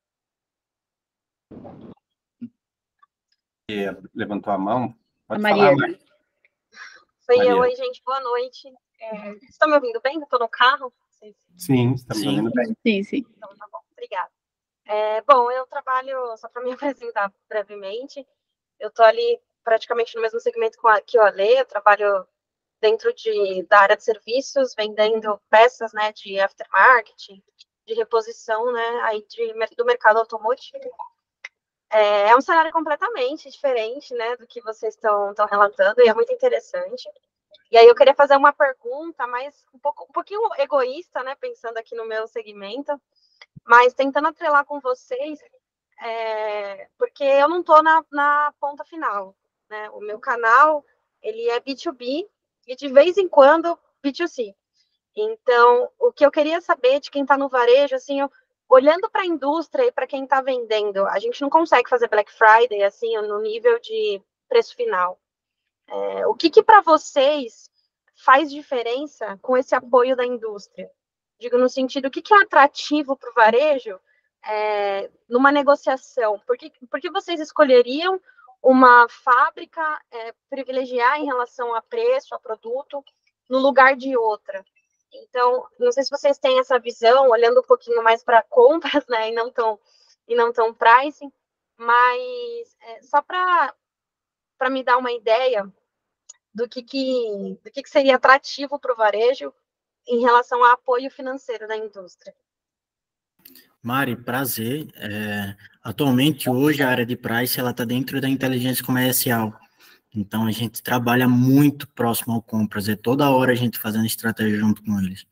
Levantou a mão? Pode A falar, Mariana. Oi, gente, boa noite. Estão me ouvindo bem? Estou no carro? Sim, estamos ouvindo bem. Sim. Então, tá bom, obrigada. Bom, eu trabalho, só para me apresentar brevemente, eu estou ali praticamente no mesmo segmento que o Ale, eu trabalho dentro da área de serviços, vendendo peças, né, de aftermarket, de reposição, né, aí do mercado automotivo. É um cenário completamente diferente, né, do que vocês estão relatando, e é muito interessante. E aí eu queria fazer uma pergunta, mas um pouquinho egoísta, né, pensando aqui no meu segmento, mas tentando atrelar com vocês, porque eu não estou na ponta final, né? O meu canal, ele é B2B e de vez em quando B2C. Então, o que eu queria saber de quem está no varejo, assim, olhando para a indústria e para quem está vendendo, a gente não consegue fazer Black Friday, assim, no nível de preço final. O que para vocês faz diferença com esse apoio da indústria? Digo, no sentido, o que é atrativo para o varejo numa negociação? Por que vocês escolheriam uma fábrica privilegiar em relação a preço, a produto, no lugar de outra? Então, não sei se vocês têm essa visão, olhando um pouquinho mais para compras, né, e não tão pricing, mas só para me dar uma ideia do que seria atrativo para o varejo em relação ao apoio financeiro da indústria. Mari, prazer. Atualmente, hoje, a área de price está dentro da inteligência comercial. Então, a gente trabalha muito próximo ao compras. Toda hora a gente fazendo estratégia junto com eles.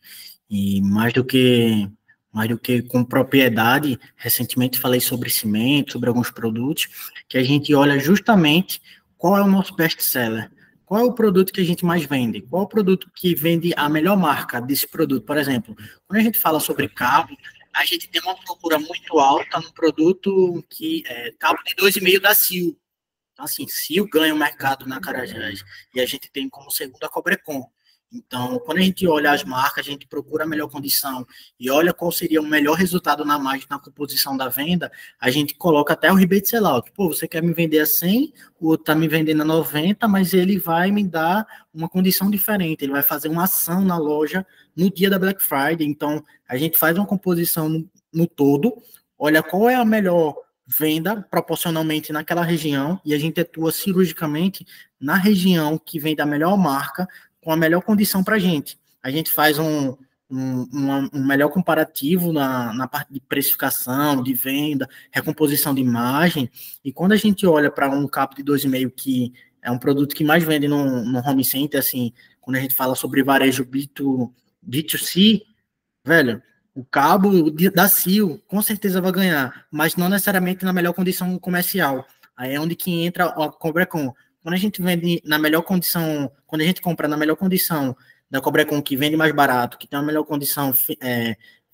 E mais do que com propriedade, recentemente falei sobre cimento, sobre alguns produtos, que a gente olha justamente qual é o nosso best-seller. Qual é o produto que a gente mais vende? Qual é o produto que vende a melhor marca desse produto? Por exemplo, quando a gente fala sobre cabo, a gente tem uma procura muito alta no produto que é cabo de 2,5 da Sil. Então, assim, Sil ganha o mercado na Carajás e a gente tem como segunda a Cobrecon. Então, quando a gente olha as marcas, a gente procura a melhor condição e olha qual seria o melhor resultado na margem, na composição da venda, a gente coloca até o rebate sellout. Pô, você quer me vender a 100, o outro está me vendendo a 90, mas ele vai me dar uma condição diferente, ele vai fazer uma ação na loja no dia da Black Friday. Então, a gente faz uma composição no todo, olha qual é a melhor venda proporcionalmente naquela região e a gente atua cirurgicamente na região que vende a melhor marca, com a melhor condição para a gente. A gente faz um melhor comparativo na parte de precificação, de venda, recomposição de imagem, e quando a gente olha para um cabo de 2,5, que é um produto que mais vende no home center, assim, quando a gente fala sobre varejo B2C, velho, o cabo da Sil com certeza vai ganhar, mas não necessariamente na melhor condição comercial. Aí é onde que entra a Cobrecon. Quando a gente vende na melhor condição, quando a gente compra na melhor condição da Cobrecon, que vende mais barato, que tem uma melhor condição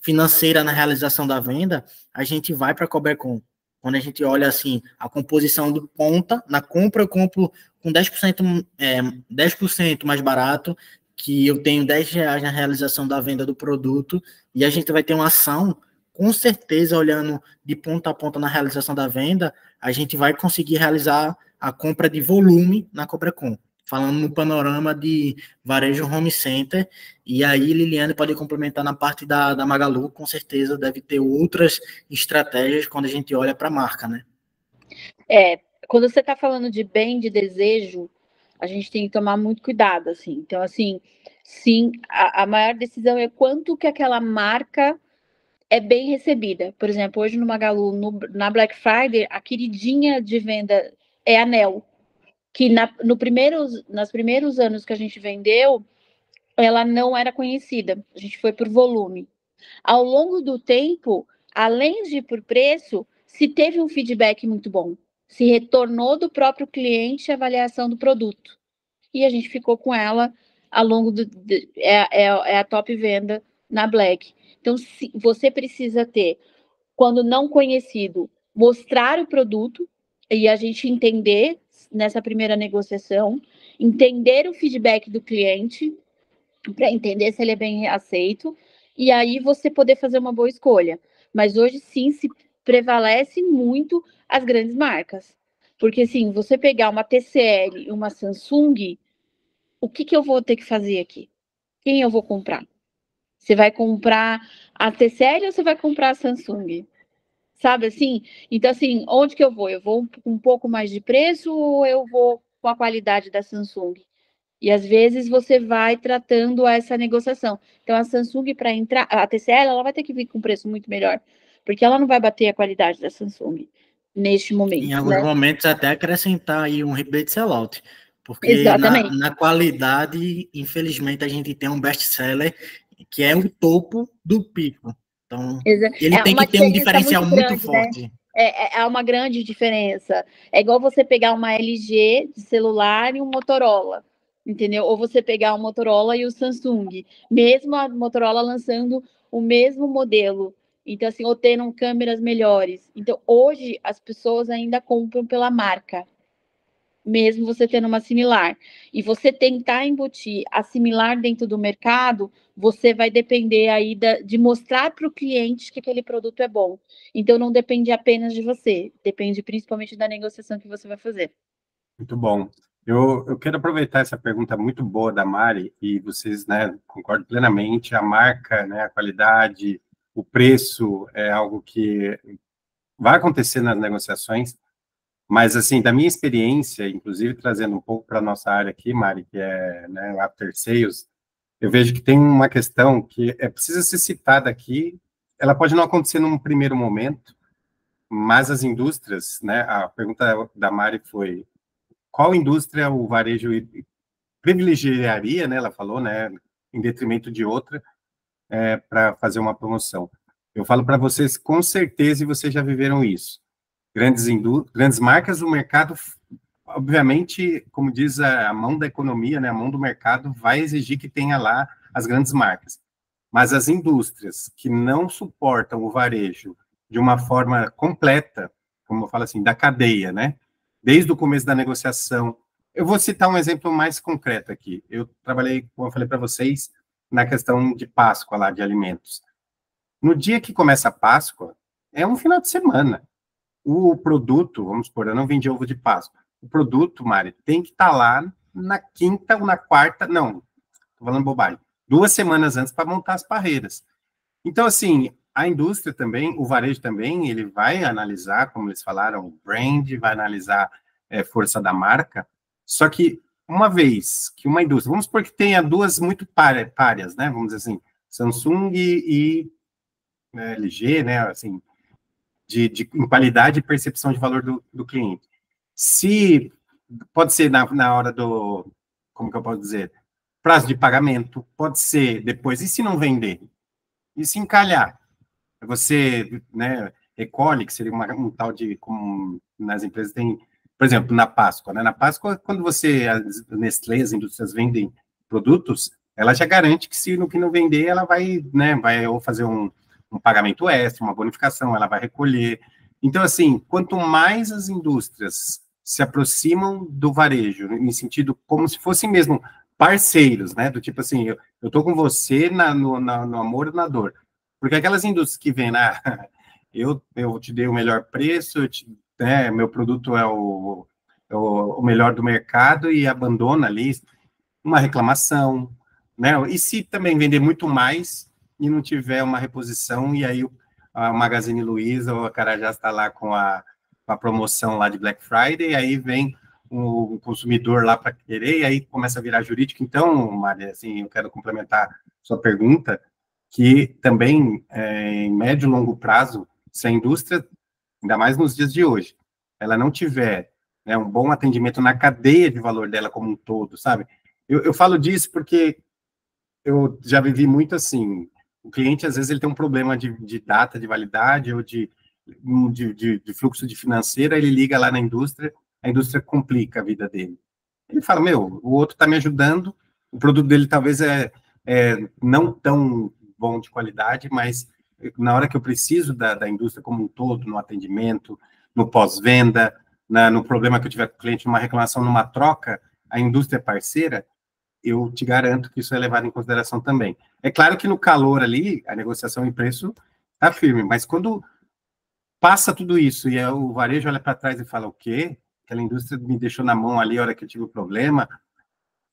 financeira na realização da venda, a gente vai para a Cobrecon. Quando a gente olha assim, a composição do ponta, na compra eu compro com 10% mais barato, que eu tenho R$10 na realização da venda do produto, e a gente vai ter uma ação, com certeza, olhando de ponta a ponta na realização da venda, a gente vai conseguir realizar a compra de volume na Cobrecon, falando no panorama de varejo home center, e aí Liliane pode complementar na parte da Magalu, com certeza deve ter outras estratégias quando a gente olha para a marca, né? Quando você está falando de bem, de desejo, a gente tem que tomar muito cuidado, assim. Então, assim, sim, a maior decisão é quanto que aquela marca é bem recebida. Por exemplo, hoje no Magalu, na Black Friday, a queridinha de venda é a Nel, que nos primeiros anos que a gente vendeu, ela não era conhecida. A gente foi por volume. Ao longo do tempo, além de ir por preço, se teve um feedback muito bom. Se retornou do próprio cliente a avaliação do produto. E a gente ficou com ela ao longo é a top venda na Black. Então, você precisa ter, quando não conhecido, mostrar o produto e a gente entender nessa primeira negociação, entender o feedback do cliente para entender se ele é bem aceito e aí você poder fazer uma boa escolha. Mas hoje sim se prevalece muito as grandes marcas. Porque assim, você pegar uma TCL e uma Samsung, o que eu vou ter que fazer aqui? Quem eu vou comprar? Você vai comprar a TCL ou você vai comprar a Samsung? Sabe assim? Então, assim, onde que eu vou? Eu vou com um pouco mais de preço ou eu vou com a qualidade da Samsung? E às vezes você vai tratando essa negociação. Então, a Samsung, para entrar, a TCL, ela vai ter que vir com um preço muito melhor, porque ela não vai bater a qualidade da Samsung. neste momento. Em alguns momentos, até acrescentar aí um rebate sellout, porque Exatamente. na qualidade, infelizmente, a gente tem um best-seller que é o topo do pico. Então, ele tem que ter um diferencial muito forte. Né? É uma grande diferença. É igual você pegar uma LG de celular e um Motorola, entendeu? Ou você pegar o Motorola e o Samsung, mesmo a Motorola lançando o mesmo modelo. Então, assim, ou tendo câmeras melhores. Então, hoje, as pessoas ainda compram pela marca, mesmo você tendo uma similar. E você tentar embutir a similar dentro do mercado, você vai depender aí de mostrar para o cliente que aquele produto é bom. Então, não depende apenas de você, depende principalmente da negociação que você vai fazer. Muito bom. Eu quero aproveitar essa pergunta muito boa da Mari, e vocês, né, concordo plenamente, a marca, né, a qualidade, o preço é algo que vai acontecer nas negociações, mas, assim, da minha experiência, inclusive trazendo um pouco para a nossa área aqui, Mari, que é, né, After Sales, eu vejo que tem uma questão que precisa ser citada aqui, ela pode não acontecer num primeiro momento, mas as indústrias, né, a pergunta da Mari foi qual indústria o varejo privilegiaria, né, ela falou, né, em detrimento de outra, para fazer uma promoção. Eu falo para vocês, com certeza, e vocês já viveram isso. Grandes marcas do mercado, obviamente, como diz a mão da economia, né, a mão do mercado vai exigir que tenha lá as grandes marcas. Mas as indústrias que não suportam o varejo de uma forma completa, como eu falo assim, da cadeia, né, desde o começo da negociação. Eu vou citar um exemplo mais concreto aqui. Eu trabalhei, como eu falei para vocês, na questão de Páscoa lá, de alimentos. No dia que começa a Páscoa, é um final de semana. O produto, vamos supor, eu não vendi ovo de Páscoa. O produto, Mari, tem que estar lá na quinta ou na quarta, não, estou falando bobagem, 2 semanas antes para montar as parreiras. Então, assim, a indústria também, o varejo também, ele vai analisar, como eles falaram, o brand, vai analisar força da marca, só que uma vez que uma indústria, vamos supor que tenha duas muito párias, né, vamos dizer assim, Samsung e LG, né, assim, de qualidade e percepção de valor do cliente. Se, pode ser na hora do, como que eu posso dizer, prazo de pagamento, pode ser depois, e se não vender? E se encalhar? Você, né, recolhe, que seria um tal de, como nas empresas tem, por exemplo, na Páscoa, né? Na Páscoa, quando as Nestlé, as indústrias vendem produtos, ela já garante que se no que não vender, ela vai, né, vai ou fazer um pagamento extra, uma bonificação, ela vai recolher. Então, assim, quanto mais as indústrias se aproximam do varejo, em sentido como se fossem mesmo parceiros, né, do tipo assim, eu tô com você no amor e na dor. Porque aquelas indústrias que vêm, eu te dei o melhor preço, meu produto é o melhor do mercado e abandona ali uma reclamação, né? E se também vender muito mais e não tiver uma reposição, e aí a Magazine Luiza ou a Carajás está lá com a promoção lá de Black Friday, e aí vem o consumidor lá para querer, e aí começa a virar jurídico. Então, Maria, assim, eu quero complementar sua pergunta, que também, em médio e longo prazo, se a indústria, ainda mais nos dias de hoje, ela não tiver, né, um bom atendimento na cadeia de valor dela como um todo, sabe? Eu falo disso porque eu já vivi muito assim, o cliente, às vezes, ele tem um problema de data de validade ou de fluxo de financeira, ele liga lá na indústria, a indústria complica a vida dele. Ele fala, o outro está me ajudando, o produto dele talvez é não tão bom de qualidade, mas na hora que eu preciso da indústria como um todo, no atendimento, no pós-venda, no problema que eu tiver com o cliente, numa reclamação, numa troca, a indústria é parceira, eu te garanto que isso é levado em consideração também. É claro que no calor ali, a negociação em preço está firme, mas quando passa tudo isso e o varejo olha para trás e fala, o quê? Aquela indústria me deixou na mão ali a hora que eu tive o problema,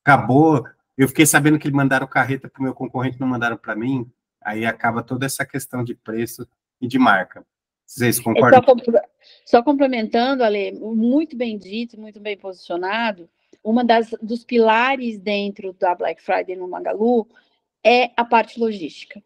acabou, eu fiquei sabendo que mandaram carreta para o meu concorrente, não mandaram para mim, aí acaba toda essa questão de preço e de marca. Vocês concordam? Só complementando, Ale, muito bem dito, muito bem posicionado, dos pilares dentro da Black Friday no Magalu é a parte logística.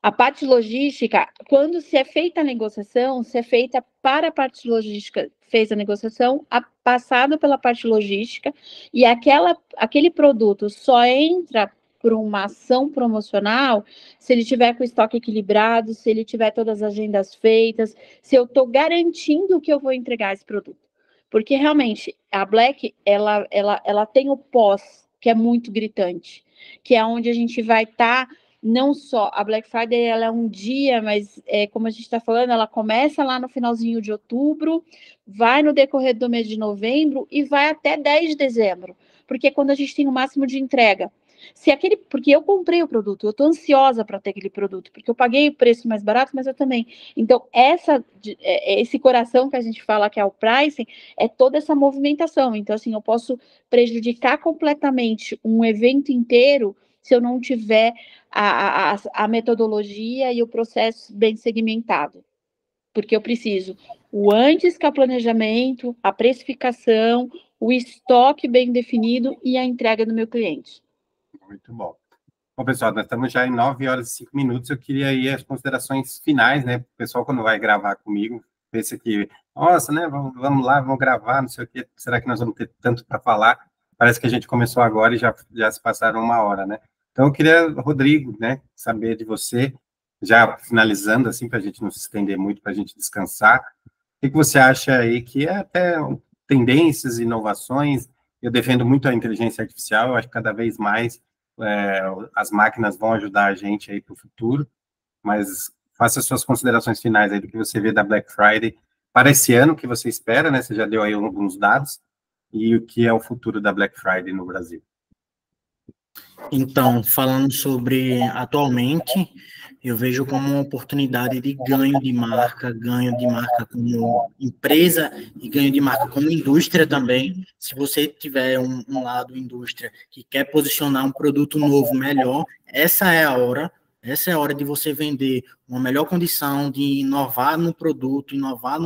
A parte logística, quando se é feita a negociação, se é feita para a parte logística, fez a negociação, passado pela parte logística, e aquele produto só entra por uma ação promocional se ele tiver com o estoque equilibrado, se ele tiver todas as agendas feitas, se eu estou garantindo que eu vou entregar esse produto. Porque realmente a Black, ela tem o pós, que é muito gritante, que é onde a gente vai estar. Não só a Black Friday, ela é um dia, mas como a gente está falando, ela começa lá no finalzinho de outubro, vai no decorrer do mês de novembro e vai até 10 de dezembro, porque é quando a gente tem o máximo de entrega. Porque eu comprei o produto, eu estou ansiosa para ter aquele produto, porque eu paguei o preço mais barato, mas eu também. Então, esse coração que a gente fala que é o pricing, é toda essa movimentação. Então, assim, eu posso prejudicar completamente um evento inteiro se eu não tiver a metodologia e o processo bem segmentado. Porque eu preciso o antes, que é o planejamento, a precificação, o estoque bem definido e a entrega do meu cliente. Muito bom. Bom, pessoal, nós estamos já em 9 horas e 5 minutos. Eu queria ir às considerações finais, né? O pessoal, quando vai gravar comigo, pensa que, nossa, né? Vamos lá, vamos gravar, não sei o quê. Será que nós vamos ter tanto para falar? Parece que a gente começou agora e já se passaram 1 hora, né? Então, eu queria, Rodrigo, né, saber de você, já finalizando, assim, para a gente não se estender muito, para a gente descansar. O que você acha aí que é até tendências, inovações? Eu defendo muito a inteligência artificial, eu acho que cada vez mais as máquinas vão ajudar a gente aí para o futuro, mas faça suas considerações finais aí do que você vê da Black Friday para esse ano, que você espera, né? Você já deu aí alguns dados, e o que é o futuro da Black Friday no Brasil. Então, falando sobre atualmente, eu vejo como uma oportunidade de ganho de marca como empresa e ganho de marca como indústria também. Se você tiver um lado indústria que quer posicionar um produto novo melhor, essa é a hora de você vender uma melhor condição, de inovar no produto, inovar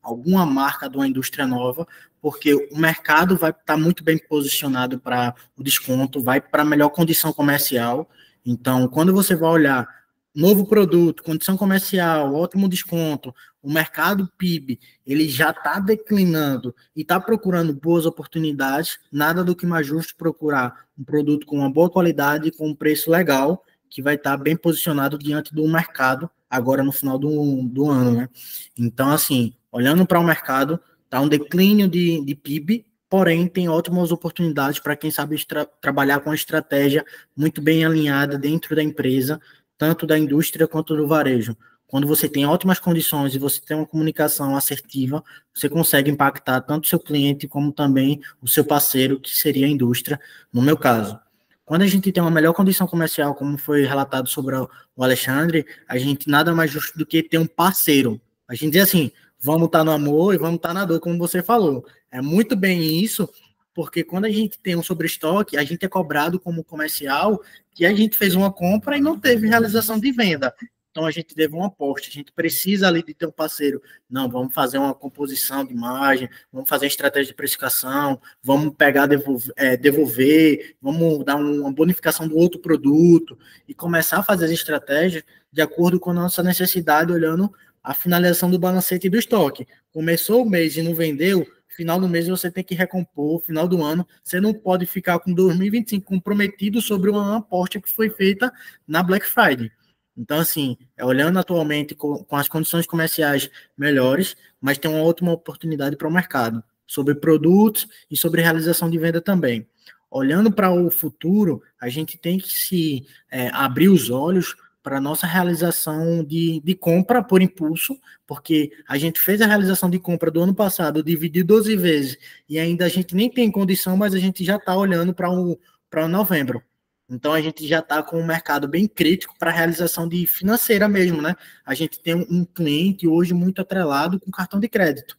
alguma marca de uma indústria nova, porque o mercado vai estar muito bem posicionado para o desconto, vai para a melhor condição comercial. Então, quando você vai olhar novo produto, condição comercial, ótimo desconto, o mercado PIB, ele já está declinando e está procurando boas oportunidades, nada do que mais justo procurar um produto com uma boa qualidade, com um preço legal, que vai estar bem posicionado diante do mercado, agora no final do ano, né? Então, assim, olhando para o mercado, está um declínio de PIB, porém tem ótimas oportunidades para quem sabe trabalhar com uma estratégia muito bem alinhada dentro da empresa, tanto da indústria quanto do varejo. Quando você tem ótimas condições e você tem uma comunicação assertiva, você consegue impactar tanto o seu cliente como também o seu parceiro, que seria a indústria, no meu caso. Quando a gente tem uma melhor condição comercial, como foi relatado sobre o Alexandre, a gente nada mais justo do que ter um parceiro. A gente diz assim, vamos estar no amor e vamos estar na dor, como você falou. É muito bem isso, porque quando a gente tem um sobreestoque, a gente é cobrado como comercial que a gente fez uma compra e não teve realização de venda. Então, a gente teve um aporte, a gente precisa ali de ter um parceiro. Não, vamos fazer uma composição de margem, vamos fazer estratégia de precificação, vamos pegar, devolver, vamos dar uma bonificação do outro produto e começar a fazer as estratégias de acordo com a nossa necessidade, olhando a finalização do balancete e do estoque. Começou o mês e não vendeu, final do mês você tem que recompor, final do ano, você não pode ficar com 2025 comprometido sobre uma aposta que foi feita na Black Friday. Então, assim, olhando atualmente com as condições comerciais melhores, mas tem uma ótima oportunidade para o mercado, sobre produtos e sobre realização de venda também. Olhando para o futuro, a gente tem que abrir os olhos para a nossa realização de compra por impulso, porque a gente fez a realização de compra do ano passado, dividiu 12 vezes, e ainda a gente nem tem condição, mas a gente já está olhando para novembro. Então, a gente já está com um mercado bem crítico para a realização de financeira mesmo, né? A gente tem um cliente hoje muito atrelado com cartão de crédito.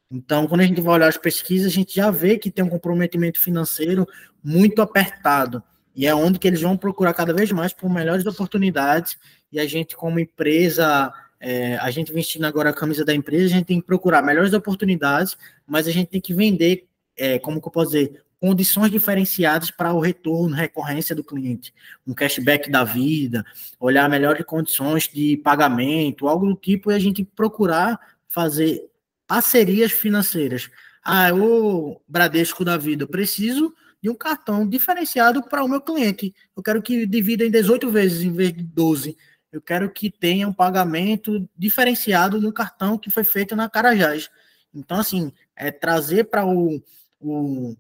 Então, quando a gente vai olhar as pesquisas, a gente já vê que tem um comprometimento financeiro muito apertado. E é onde que eles vão procurar cada vez mais por melhores oportunidades. E a gente, como empresa, a gente vestindo agora a camisa da empresa, a gente tem que procurar melhores oportunidades, mas a gente tem que vender, como que eu posso dizer, condições diferenciadas para o retorno, recorrência do cliente, um cashback da vida, olhar melhores condições de pagamento, algo do tipo, e a gente procurar fazer parcerias financeiras. O Bradesco da vida, eu preciso de um cartão diferenciado para o meu cliente. Eu quero que divida em 18 vezes em vez de 12. Eu quero que tenha um pagamento diferenciado no cartão que foi feito na Carajás. Então, assim, é trazer para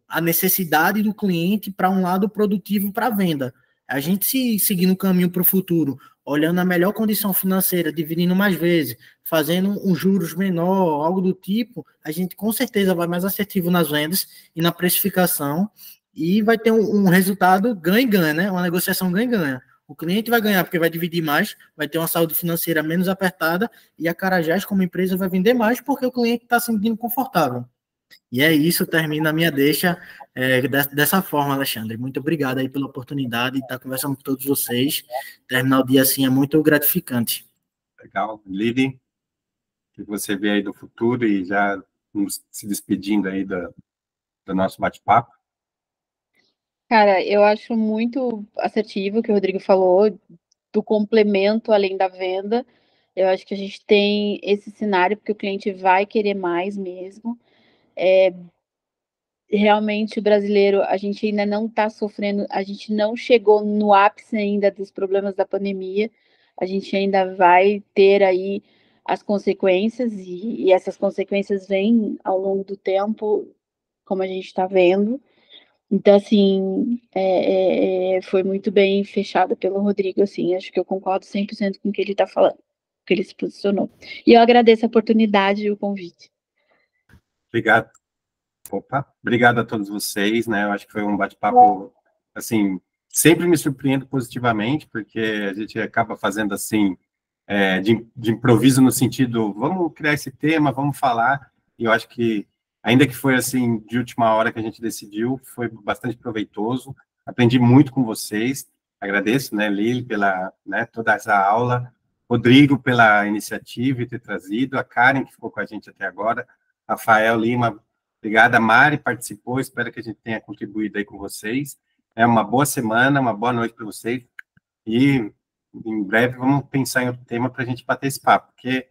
a necessidade do cliente para um lado produtivo para a venda. A gente se seguir no caminho para o futuro, olhando a melhor condição financeira, dividindo mais vezes, fazendo um juros menor, algo do tipo, a gente com certeza vai mais assertivo nas vendas e na precificação e vai ter um resultado ganha-ganha, né? Uma negociação ganha-ganha. O cliente vai ganhar porque vai dividir mais, vai ter uma saúde financeira menos apertada e a Carajás, como empresa, vai vender mais porque o cliente está se sentindo confortável. E é isso, termina a minha deixa dessa forma, Alexandre. Muito obrigado aí pela oportunidade de estar conversando com todos vocês. Terminar o dia assim é muito gratificante. Legal. Lili, o que você vê aí do futuro e já se despedindo aí do nosso bate-papo? Cara, eu acho muito assertivo o que o Rodrigo falou, do complemento além da venda. Eu acho que a gente tem esse cenário porque o cliente vai querer mais mesmo. Realmente o brasileiro, a gente ainda não está sofrendo, a gente não chegou no ápice ainda dos problemas da pandemia, a gente ainda vai ter aí as consequências, e essas consequências vêm ao longo do tempo, como a gente está vendo. Então, assim, foi muito bem fechada pelo Rodrigo, assim, acho que eu concordo 100% com o que ele está falando, que ele se posicionou. E eu agradeço a oportunidade e o convite. Obrigado. Obrigado a todos vocês, né? Eu acho que foi um bate-papo, assim, sempre me surpreendo positivamente, porque a gente acaba fazendo assim, de improviso no sentido, vamos criar esse tema, vamos falar, e eu acho que, ainda que foi assim, de última hora que a gente decidiu, foi bastante proveitoso, aprendi muito com vocês, agradeço, né, Lili, pela, né, toda essa aula, Rodrigo pela iniciativa e ter trazido, a Karen, que ficou com a gente até agora, Rafael Lima, obrigada, Mari, participou, espero que a gente tenha contribuído aí com vocês. É uma boa semana, uma boa noite para vocês, e em breve vamos pensar em outro tema para a gente bater esse papo, porque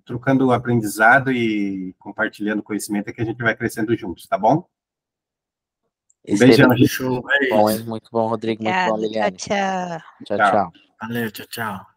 trocando aprendizado e compartilhando conhecimento é que a gente vai crescendo juntos, tá bom? Beijão, Show. Bom, muito bom, Rodrigo, muito bom, Liliane. Tchau. Tchau, tchau. Valeu, tchau, tchau.